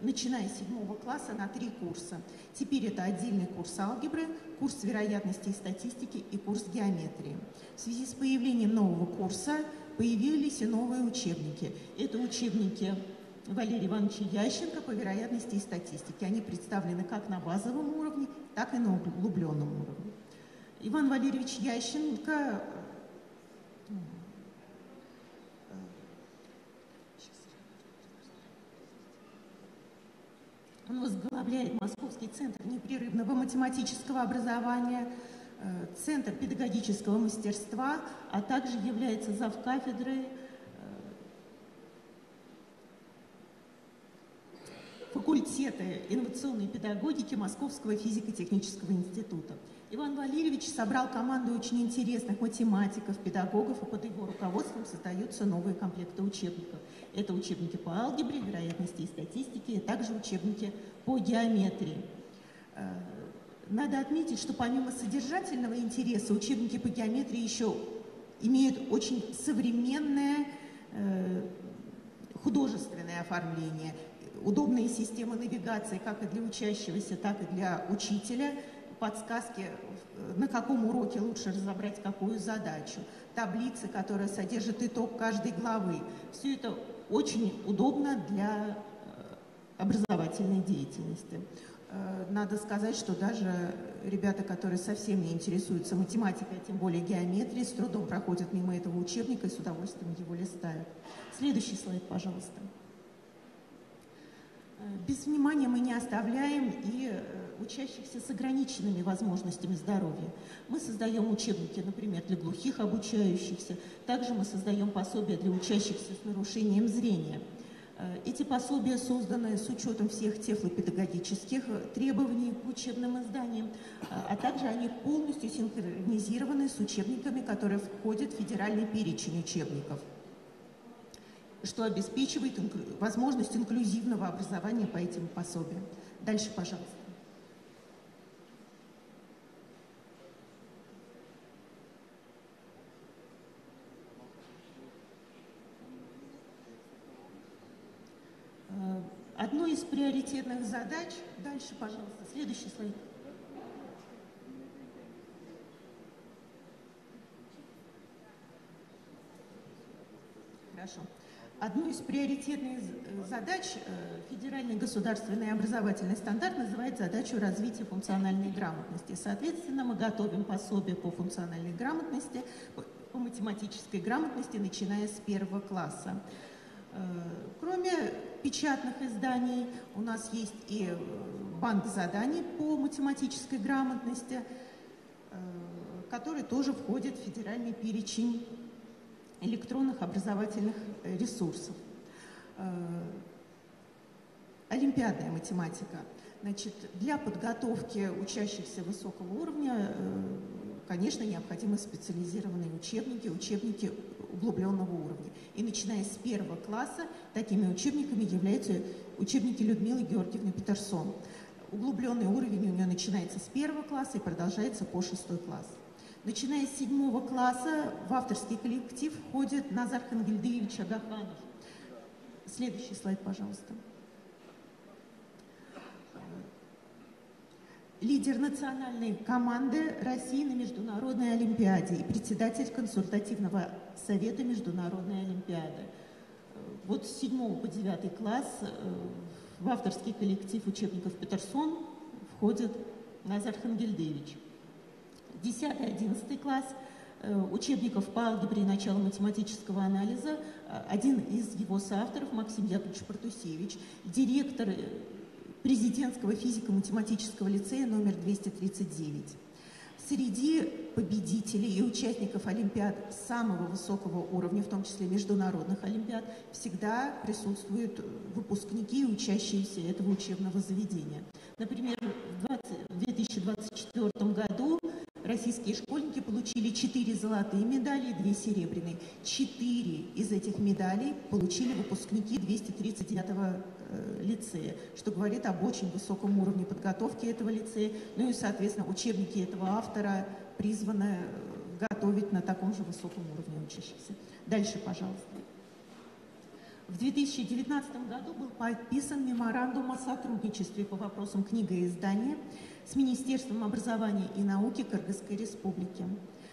начиная с 7 класса, на 3 курса. Теперь это отдельный курс алгебры, курс вероятности и статистики и курс геометрии. В связи с появлением нового курса появились и новые учебники. Это учебники Валерия Ивановича Ященко по вероятности и статистике. Они представлены как на базовом уровне, так и на углубленном уровне. Иван Валерьевич Ященко он возглавляет Московский центр непрерывного математического образования, Центр педагогического мастерства, а также является завкафедрой факультета инновационной педагогики Московского физико-технического института. Иван Валерьевич собрал команду очень интересных математиков, педагогов, и под его руководством создаются новые комплекты учебников. Это учебники по алгебре, вероятности и статистике, и также учебники по геометрии. Надо отметить, что помимо содержательного интереса, учебники по геометрии еще имеют очень современное художественное оформление, удобные системы навигации как и для учащегося, так и для учителя, подсказки, на каком уроке лучше разобрать какую задачу, таблицы, которые содержат итог каждой главы. Все это очень удобно для образовательной деятельности. Надо сказать, что даже ребята, которые совсем не интересуются математикой, а тем более геометрией, с трудом проходят мимо этого учебника и с удовольствием его листают. Следующий слайд, пожалуйста. Без внимания мы не оставляем и учащихся с ограниченными возможностями здоровья. Мы создаем учебники, например, для глухих обучающихся. Также мы создаем пособия для учащихся с нарушением зрения. Эти пособия созданы с учетом всех тефлопедагогических требований к учебным изданиям, а также они полностью синхронизированы с учебниками, которые входят в федеральный перечень учебников, что обеспечивает возможность инклюзивного образования по этим пособиям. Дальше, пожалуйста. Одной из приоритетных задач, дальше, пожалуйста, следующий слайд. Хорошо. Одной из приоритетных задач федеральный государственный образовательный стандарт называет задачу развития функциональной грамотности. Соответственно, мы готовим пособие по функциональной грамотности, по математической грамотности, начиная с 1 класса. Кроме печатных изданий, у нас есть и банк заданий по математической грамотности, который тоже входит в федеральный перечень электронных образовательных ресурсов. Олимпиадная математика. Значит, для подготовки учащихся высокого уровня, конечно, необходимы специализированные учебники, учебники углубленного уровня. И начиная с 1 класса такими учебниками являются учебники Людмилы Георгиевны Петерсон. Углубленный уровень у нее начинается с 1 класса и продолжается по 6 класс. Начиная с 7 класса в авторский коллектив входит Назар Хангельдиевич Агаханов. Следующий слайд, пожалуйста. Лидер национальной команды России на Международной Олимпиаде и председатель консультативного совета Международной Олимпиады. Вот с 7 по 9 класс в авторский коллектив учебников Петерсон входит Назар Хангельдиевич. 10-11 класс учебников по алгебре и началу математического анализа. Один из его соавторов Максим Яковлевич Партусевич, директор президентского физико-математического лицея номер 239. Среди победителей и участников олимпиад самого высокого уровня, в том числе международных олимпиад, всегда присутствуют выпускники и учащиеся этого учебного заведения. Например, в 2024 году российские школьники получили 4 золотые медали и 2 серебряные. 4 из этих медалей получили выпускники 239-го лицея, что говорит об очень высоком уровне подготовки этого лицея. Ну и, соответственно, учебники этого автора призваны готовить на таком же высоком уровне учащихся. Дальше, пожалуйста. В 2019 году был подписан меморандум о сотрудничестве по вопросам книгоиздания с Министерством образования и науки Кыргызской Республики.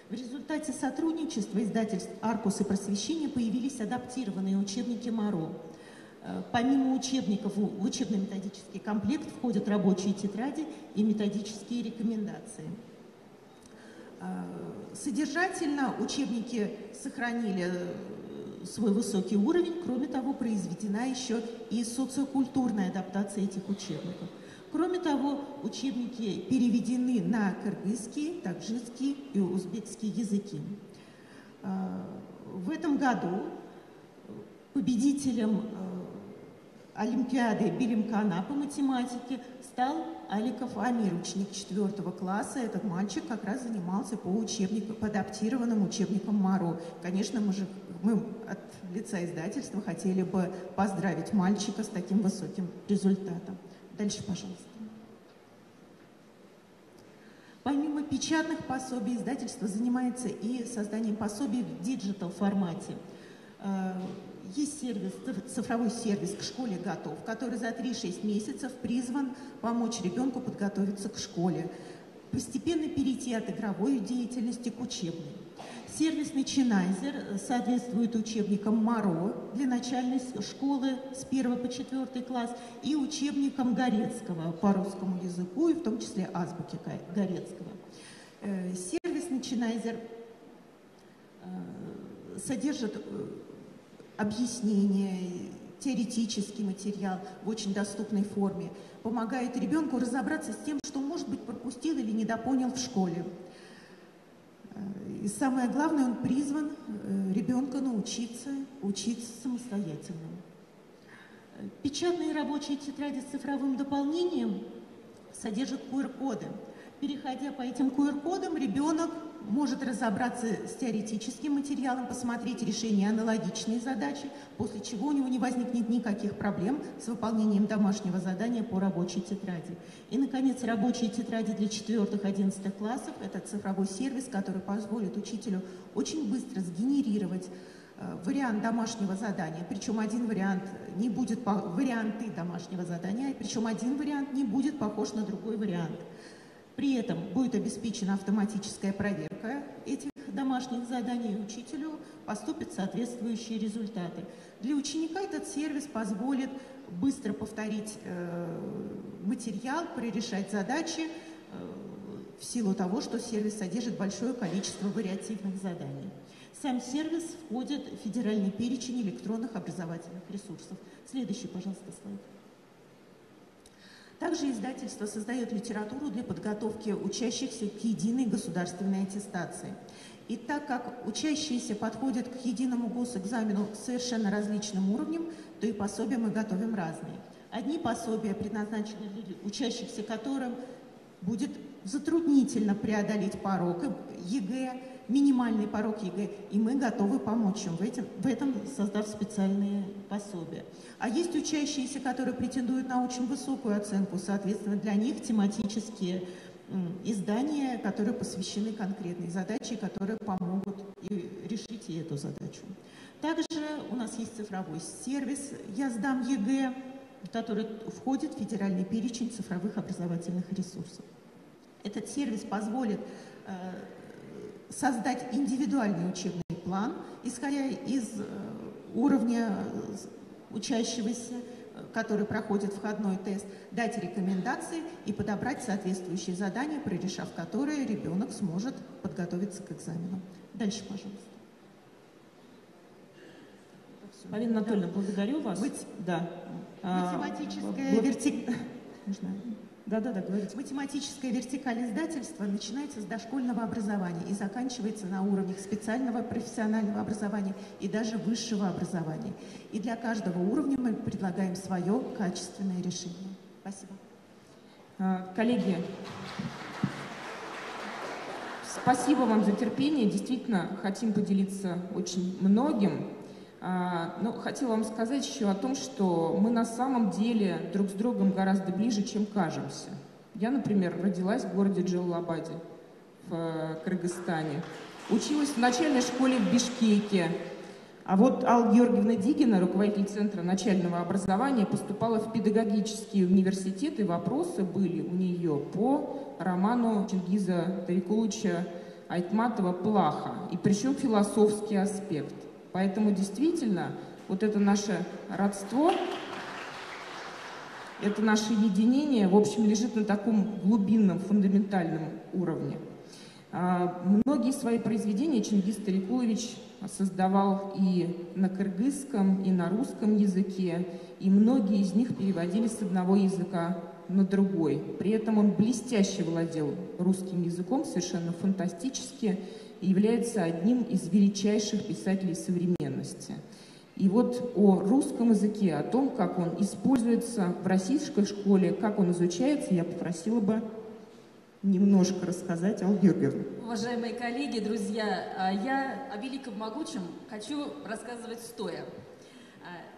В результате сотрудничества издательств «Аркус» и «Просвещение» появились адаптированные учебники МАРО. Помимо учебников в учебно-методический комплект входят рабочие тетради и методические рекомендации. Содержательно учебники сохранили свой высокий уровень. Кроме того, произведена еще и социокультурная адаптация этих учебников. Кроме того, учебники переведены на кыргызский, таджикский и узбекский языки. В этом году победителем Олимпиады Билимкана по математике стал Аликов Амир, ученик 4 класса. Этот мальчик как раз занимался по адаптированным учебникам МАРО. Конечно, мы от лица издательства хотели бы поздравить мальчика с таким высоким результатом. Дальше, пожалуйста. Помимо печатных пособий, издательство занимается и созданием пособий в диджитал формате. Есть цифровой сервис «К школе готов», который за 3-6 месяцев призван помочь ребенку подготовиться к школе, постепенно перейти от игровой деятельности к учебной. Сервисный Чинайзер соответствует учебникам МАРО для начальной школы с 1 по 4 класс и учебникам Горецкого по русскому языку, и в том числе азбуке Горецкого. Сервисный Чинайзер содержит объяснения, теоретический материал в очень доступной форме, помогает ребенку разобраться с тем, что, может быть, пропустил или недопонял в школе. И самое главное, он призван ребенка научиться учиться самостоятельно. Печатные рабочие тетради с цифровым дополнением содержат QR-коды. Переходя по этим QR-кодам, ребенок может разобраться с теоретическим материалом, посмотреть решение аналогичной задачи, после чего у него не возникнет никаких проблем с выполнением домашнего задания по рабочей тетради. И, наконец, рабочие тетради для 4-11 классов – это цифровой сервис, который позволит учителю очень быстро сгенерировать вариант домашнего задания, причем один вариант не будет, варианты домашнего задания, причем один вариант не будет похож на другой вариант. При этом будет обеспечена автоматическая проверка этих домашних заданий, и учителю поступят соответствующие результаты. Для ученика этот сервис позволит быстро повторить материал, прорешать задачи в силу того, что сервис содержит большое количество вариативных заданий. Сам сервис входит в федеральный перечень электронных образовательных ресурсов. Следующий, пожалуйста, слайд. Также издательство создает литературу для подготовки учащихся к единой государственной аттестации. И так как учащиеся подходят к единому госэкзамену с совершенно различным уровнем, то и пособия мы готовим разные. Одни пособия предназначены для учащихся, которым будет затруднительно преодолеть порог ЕГЭ, минимальный порог ЕГЭ, и мы готовы помочь им в этом создав специальные пособия. А есть учащиеся, которые претендуют на очень высокую оценку, соответственно, для них тематические издания, которые посвящены конкретной задаче, которые помогут решить и эту задачу. Также у нас есть цифровой сервис «Я сдам ЕГЭ», который входит в федеральный перечень цифровых образовательных ресурсов. Этот сервис позволит создать индивидуальный учебный план, исходя из уровня учащегося, который проходит входной тест, дать рекомендации и подобрать соответствующие задания, прорешав которые ребенок сможет подготовиться к экзамену. Дальше, пожалуйста. Полина Анатольевна, благодарю вас. Математическая вертикаль издательства начинается с дошкольного образования и заканчивается на уровнях специального профессионального образования и даже высшего образования. И для каждого уровня мы предлагаем свое качественное решение. Спасибо. Коллеги, спасибо вам за терпение. Действительно, хотим поделиться очень многим. Но хотела вам сказать еще о том, что мы на самом деле друг с другом гораздо ближе, чем кажемся. Я, например, родилась в городе Джалалабаде в Кыргызстане, училась в начальной школе в Бишкеке, а вот Алла Георгиевна Дигина, руководитель Центра начального образования, поступала в педагогический университет, и вопросы были у нее по роману Чингиза Тавикуловича Айтматова «Плаха», и причем философский аспект. Поэтому действительно вот это наше родство, это наше единение, в общем, лежит на таком глубинном, фундаментальном уровне. Многие свои произведения Чингиз Тавикулович создавал и на кыргызском, и на русском языке, и многие из них переводились с одного языка на другой. При этом он блестяще владел русским языком, совершенно фантастически, и является одним из величайших писателей современности. И вот о русском языке, о том, как он используется в российской школе, как он изучается, я попросила бы немножко рассказать Аллу Георгиевну. Уважаемые коллеги, друзья, я о великом могучем хочу рассказывать стоя.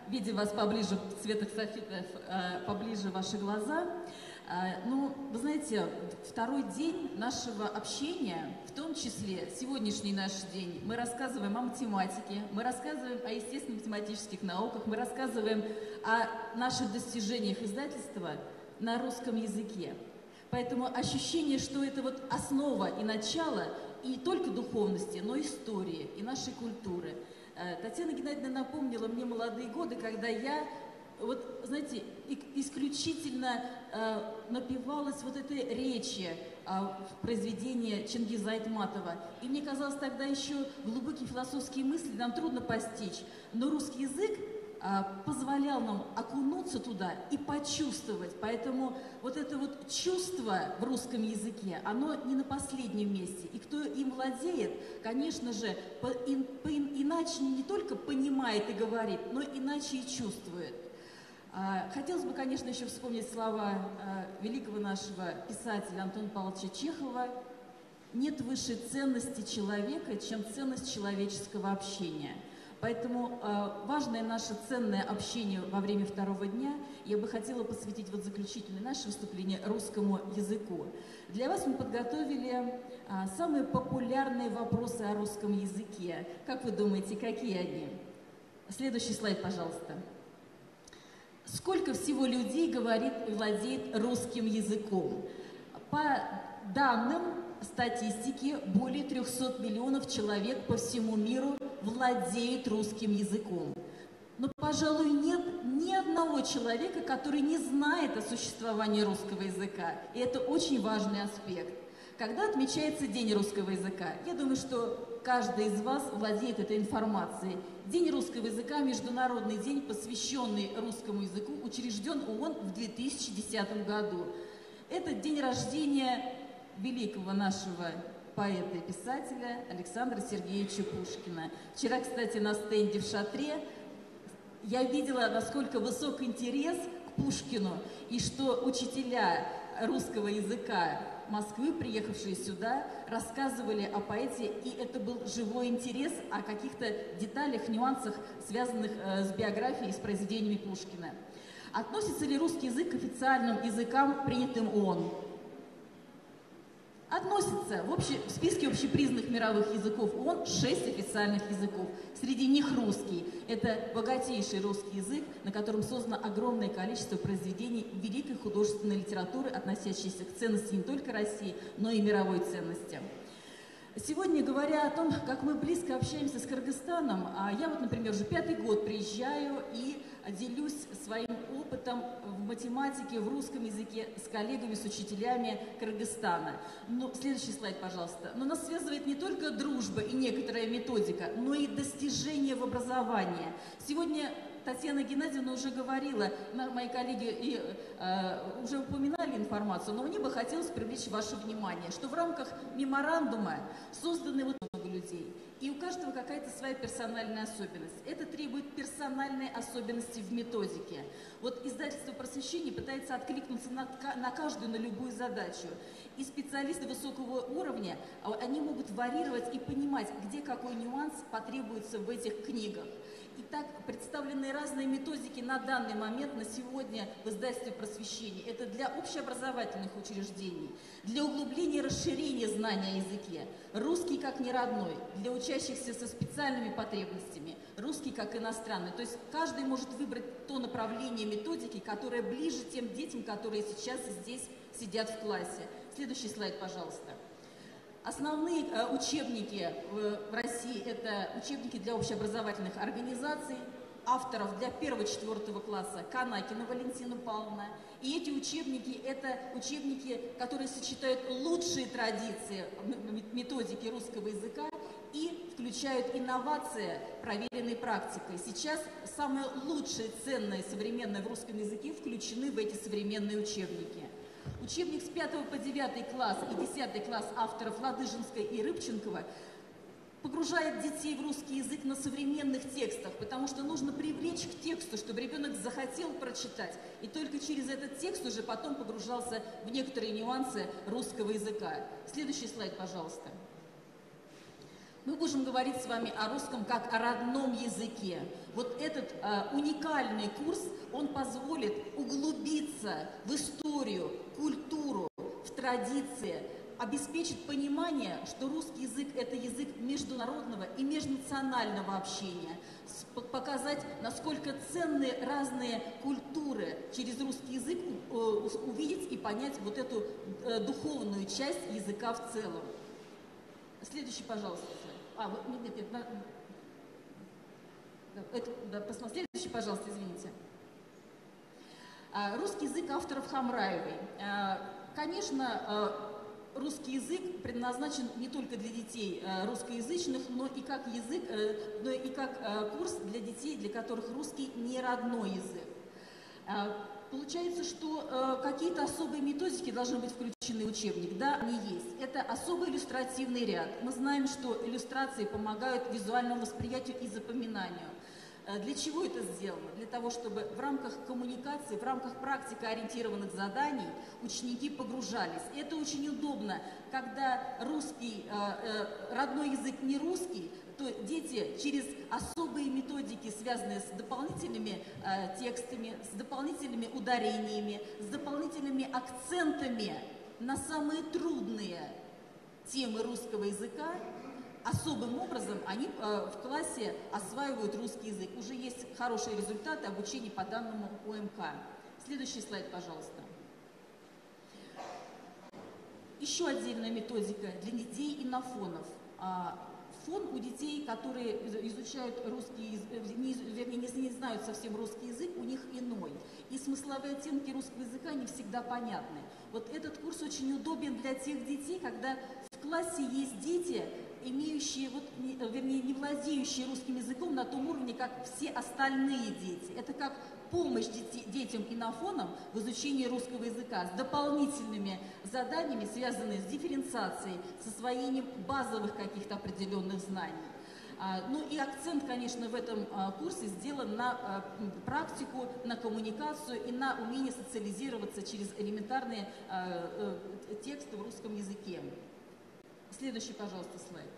Видя вас поближе, в цветах софитов, поближе ваши глаза. Ну, вы знаете, второй день нашего общения, в том числе сегодняшний наш день, мы рассказываем о математике, мы рассказываем о естественно-математических науках, мы рассказываем о наших достижениях издательства на русском языке. Поэтому ощущение, что это вот основа и начало и не только духовности, но и истории, и нашей культуры. Татьяна Геннадьевна напомнила мне молодые годы, когда я, вот, знаете, исключительно напевалась вот этой речи в произведении Чингиза Айтматова. И мне казалось, тогда еще глубокие философские мысли нам трудно постичь. Но русский язык позволял нам окунуться туда и почувствовать. Поэтому вот это вот чувство в русском языке, оно не на последнем месте. И кто им владеет, конечно же, иначе не только понимает и говорит, но иначе и чувствует. Хотелось бы, конечно, еще вспомнить слова великого нашего писателя Антона Павловича Чехова: «Нет высшей ценности человека, чем ценность человеческого общения». Поэтому важное наше ценное общение во время второго дня я бы хотела посвятить вот заключительное наше выступление русскому языку. Для вас мы подготовили самые популярные вопросы о русском языке. Как вы думаете, какие они? Следующий слайд, пожалуйста. Сколько всего людей говорит и владеет русским языком? По данным статистики, более 300 миллионов человек по всему миру владеет русским языком. Но, пожалуй, нет ни одного человека, который не знает о существовании русского языка. И это очень важный аспект. Когда отмечается День русского языка? Я думаю, что каждый из вас владеет этой информацией. День русского языка, международный день, посвященный русскому языку, учрежден ООН в 2010 году. Это день рождения великого нашего поэта и писателя Александра Сергеевича Пушкина. Вчера, кстати, на стенде в шатре я видела, насколько высок интерес к Пушкину, и что учителя русского языка Москвы, приехавшие сюда, рассказывали о поэте, и это был живой интерес о каких-то деталях, нюансах, связанных с биографией и с произведениями Пушкина. Относится ли русский язык к официальным языкам, принятым ООН? Относится. В списке общепризнанных мировых языков ООН 6 официальных языков. Среди них русский. Это богатейший русский язык, на котором создано огромное количество произведений великой художественной литературы, относящейся к ценности не только России, но и мировой ценности. Сегодня, говоря о том, как мы близко общаемся с Кыргызстаном, я вот, например, уже 5-й год приезжаю и делюсь своим опытом в математике, в русском языке с коллегами, с учителями Кыргызстана. Следующий слайд, пожалуйста. Но нас связывает не только дружба и некоторая методика, но и достижения в образовании. Сегодня Татьяна Геннадьевна уже говорила, мои коллеги уже упоминали информацию, но мне бы хотелось привлечь ваше внимание, что в рамках меморандума созданы вот много людей. И у каждого какая-то своя персональная особенность. Это требует персональной особенности в методике. Вот издательство «Просвещение» пытается откликнуться на каждую, на любую задачу. И специалисты высокого уровня, они могут варьировать и понимать, где какой нюанс потребуется в этих книгах. Итак, представлены разные методики на данный момент, на сегодня в издательстве «Просвещение». Это для общеобразовательных учреждений, для углубления и расширения знания о языке. Русский как неродной, для учащихся со специальными потребностями, русский как иностранный. То есть каждый может выбрать то направление методики, которое ближе тем детям, которые сейчас здесь сидят в классе. Следующий слайд, пожалуйста. Основные учебники в России – это учебники для общеобразовательных организаций, авторов для 1-4 класса Канакина Валентина Павловна. И эти учебники – это учебники, которые сочетают лучшие традиции методики русского языка и включают инновации, проверенной практикой. Сейчас самые лучшие, ценные, современные в русском языке включены в эти современные учебники. Учебник с 5 по 9 класс и 10 класс авторов Ладыжинской и Рыбченкова погружает детей в русский язык на современных текстах, потому что нужно привлечь к тексту, чтобы ребенок захотел прочитать, и только через этот текст уже потом погружался в некоторые нюансы русского языка. Следующий слайд, пожалуйста. Мы будем говорить с вами о русском как о родном языке. Вот этот уникальный курс, он позволит углубиться в историю, культуру, в традиции, обеспечит понимание, что русский язык – это язык международного и межнационального общения, показать, насколько ценны разные культуры через русский язык, увидеть и понять вот эту духовную часть языка в целом. Следующий, пожалуйста. Следующий, пожалуйста, извините. Русский язык авторов Хамраевой. Конечно, русский язык предназначен не только для детей русскоязычных, но и как язык, но и как курс для детей, для которых русский не родной язык. Получается, что какие-то особые методики должны быть включены в учебник. Да, они есть. Это особый иллюстративный ряд. Мы знаем, что иллюстрации помогают визуальному восприятию и запоминанию. Для чего это сделано? Для того, чтобы в рамках коммуникации, в рамках практикоориентированных заданий ученики погружались. Это очень удобно, когда русский, родной язык не русский, то дети через особые методики, связанные с дополнительными текстами, с дополнительными ударениями, с дополнительными акцентами на самые трудные темы русского языка, особым образом они в классе осваивают русский язык. Уже есть хорошие результаты обучения по данному ОМК. Следующий слайд, пожалуйста. Еще отдельная методика для детей инофонов. Фон у детей, которые изучают русский язык, вернее, не знают совсем русский язык, у них иной. И смысловые оттенки русского языка не всегда понятны. Вот этот курс очень удобен для тех детей, когда в классе есть дети, имеющие, вернее, не владеющие русским языком на том уровне, как все остальные дети. Это как помощь детям инофонам в изучении русского языка с дополнительными заданиями, связанными с дифференциацией, с освоением базовых каких-то определенных знаний. Ну и акцент, конечно, в этом курсе сделан на практику, на коммуникацию и на умение социализироваться через элементарные тексты в русском языке. Следующий, пожалуйста, слайд.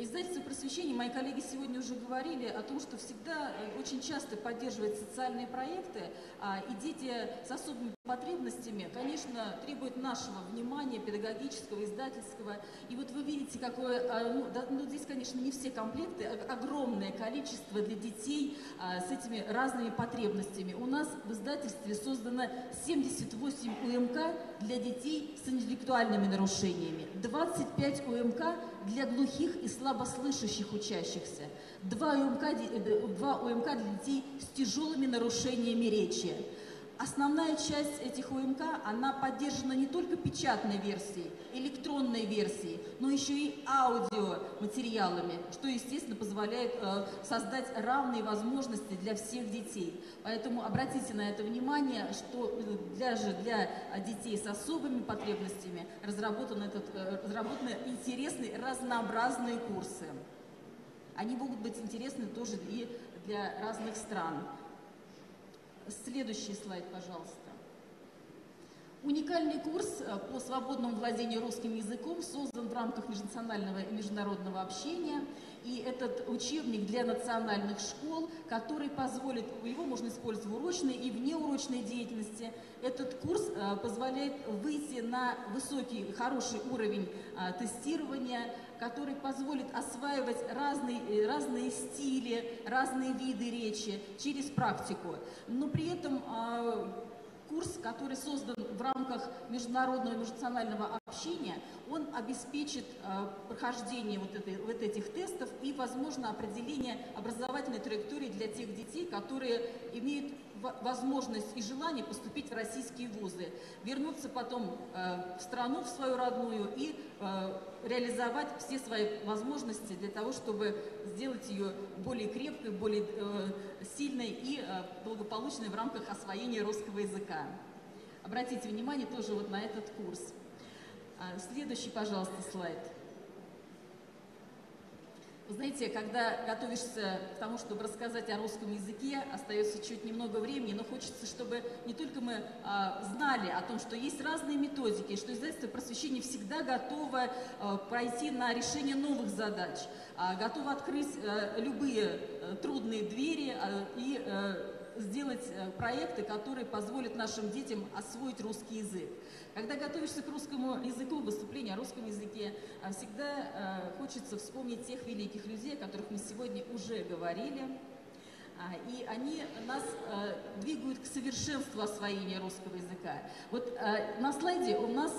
Издательство «Просвещение», мои коллеги сегодня уже говорили о том, что всегда очень часто поддерживает социальные проекты, и дети с особыми потребностями, конечно, требуют нашего внимания, педагогического, издательского. И вот вы видите, какое, здесь, конечно, не все комплекты, огромное количество для детей с этими разными потребностями. У нас в издательстве создано 78 УМК для детей с интеллектуальными нарушениями, 25 УМК для глухих и слабослышащих учащихся, 2 УМК для детей с тяжелыми нарушениями речи. Основная часть этих УМК, она поддержана не только печатной версией, электронной версией, но еще и аудиоматериалами, что, естественно, позволяет создать равные возможности для всех детей. Поэтому обратите на это внимание, что даже для детей с особыми потребностями разработаны интересные, разнообразные курсы. Они могут быть интересны тоже и для разных стран. Следующий слайд, пожалуйста. Уникальный курс по свободному владению русским языком создан в рамках межнационального и международного общения. И этот учебник для национальных школ, который позволит, его можно использовать в урочной и внеурочной деятельности. Этот курс позволяет выйти на высокий, хороший уровень тестирования, который позволит осваивать разные стили, разные виды речи через практику. Но при этом курс, который создан в рамках международного и межнационального общения, он обеспечит прохождение вот этих тестов и, возможно, определение образовательной траектории для тех детей, которые имеют возможность и желание поступить в российские вузы, вернуться потом в страну, в свою родную и реализовать все свои возможности для того, чтобы сделать ее более крепкой, более сильной и благополучной в рамках освоения русского языка. Обратите внимание тоже вот на этот курс. Следующий, пожалуйста, слайд. Вы знаете, когда готовишься к тому, чтобы рассказать о русском языке, остается чуть немного времени, но хочется, чтобы не только мы знали о том, что есть разные методики, что издательство «Просвещение» всегда готово пройти на решение новых задач, готово открыть любые трудные двери и сделать проекты, которые позволят нашим детям освоить русский язык. Когда готовишься к русскому языку, выступлению о русском языке, всегда хочется вспомнить тех великих людей, о которых мы сегодня уже говорили. И они нас двигают к совершенству освоения русского языка. Вот на слайде у нас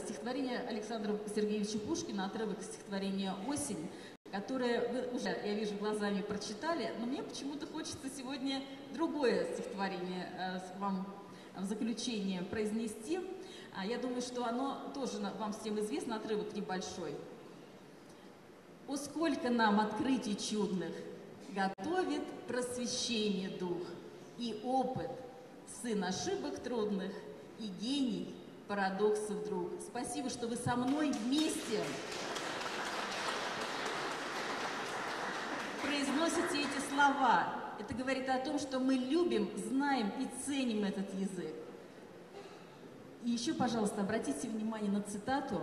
стихотворение Александра Сергеевича Пушкина, отрывок стихотворения «Осень», которое вы уже, я вижу, глазами прочитали, но мне почему-то хочется сегодня другое стихотворение вам в заключение произнести. Я думаю, что оно тоже вам всем известно, отрывок небольшой. «О, сколько нам открытий чудных готовит просвещение дух, и опыт, сын ошибок трудных, и гений парадоксов друг». Спасибо, что вы со мной вместе произносите эти слова. Это говорит о том, что мы любим, знаем и ценим этот язык. И еще, пожалуйста, обратите внимание на цитату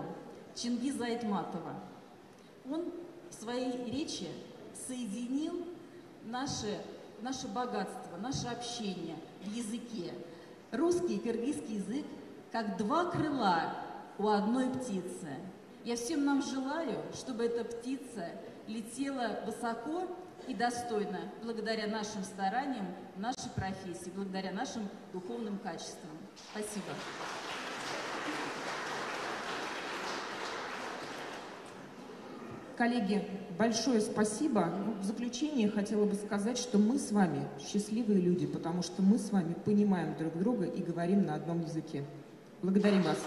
Чингиза Айтматова. Он в своей речи соединил наше богатство, наше общение в языке. Русский и кыргызский язык как два крыла у одной птицы. Я всем нам желаю, чтобы эта птица летела высоко и достойно, благодаря нашим стараниям, нашей профессии, благодаря нашим духовным качествам. Спасибо. Коллеги, большое спасибо. В заключение хотела бы сказать, что мы с вами счастливые люди, потому что мы с вами понимаем друг друга и говорим на одном языке. Благодарим вас.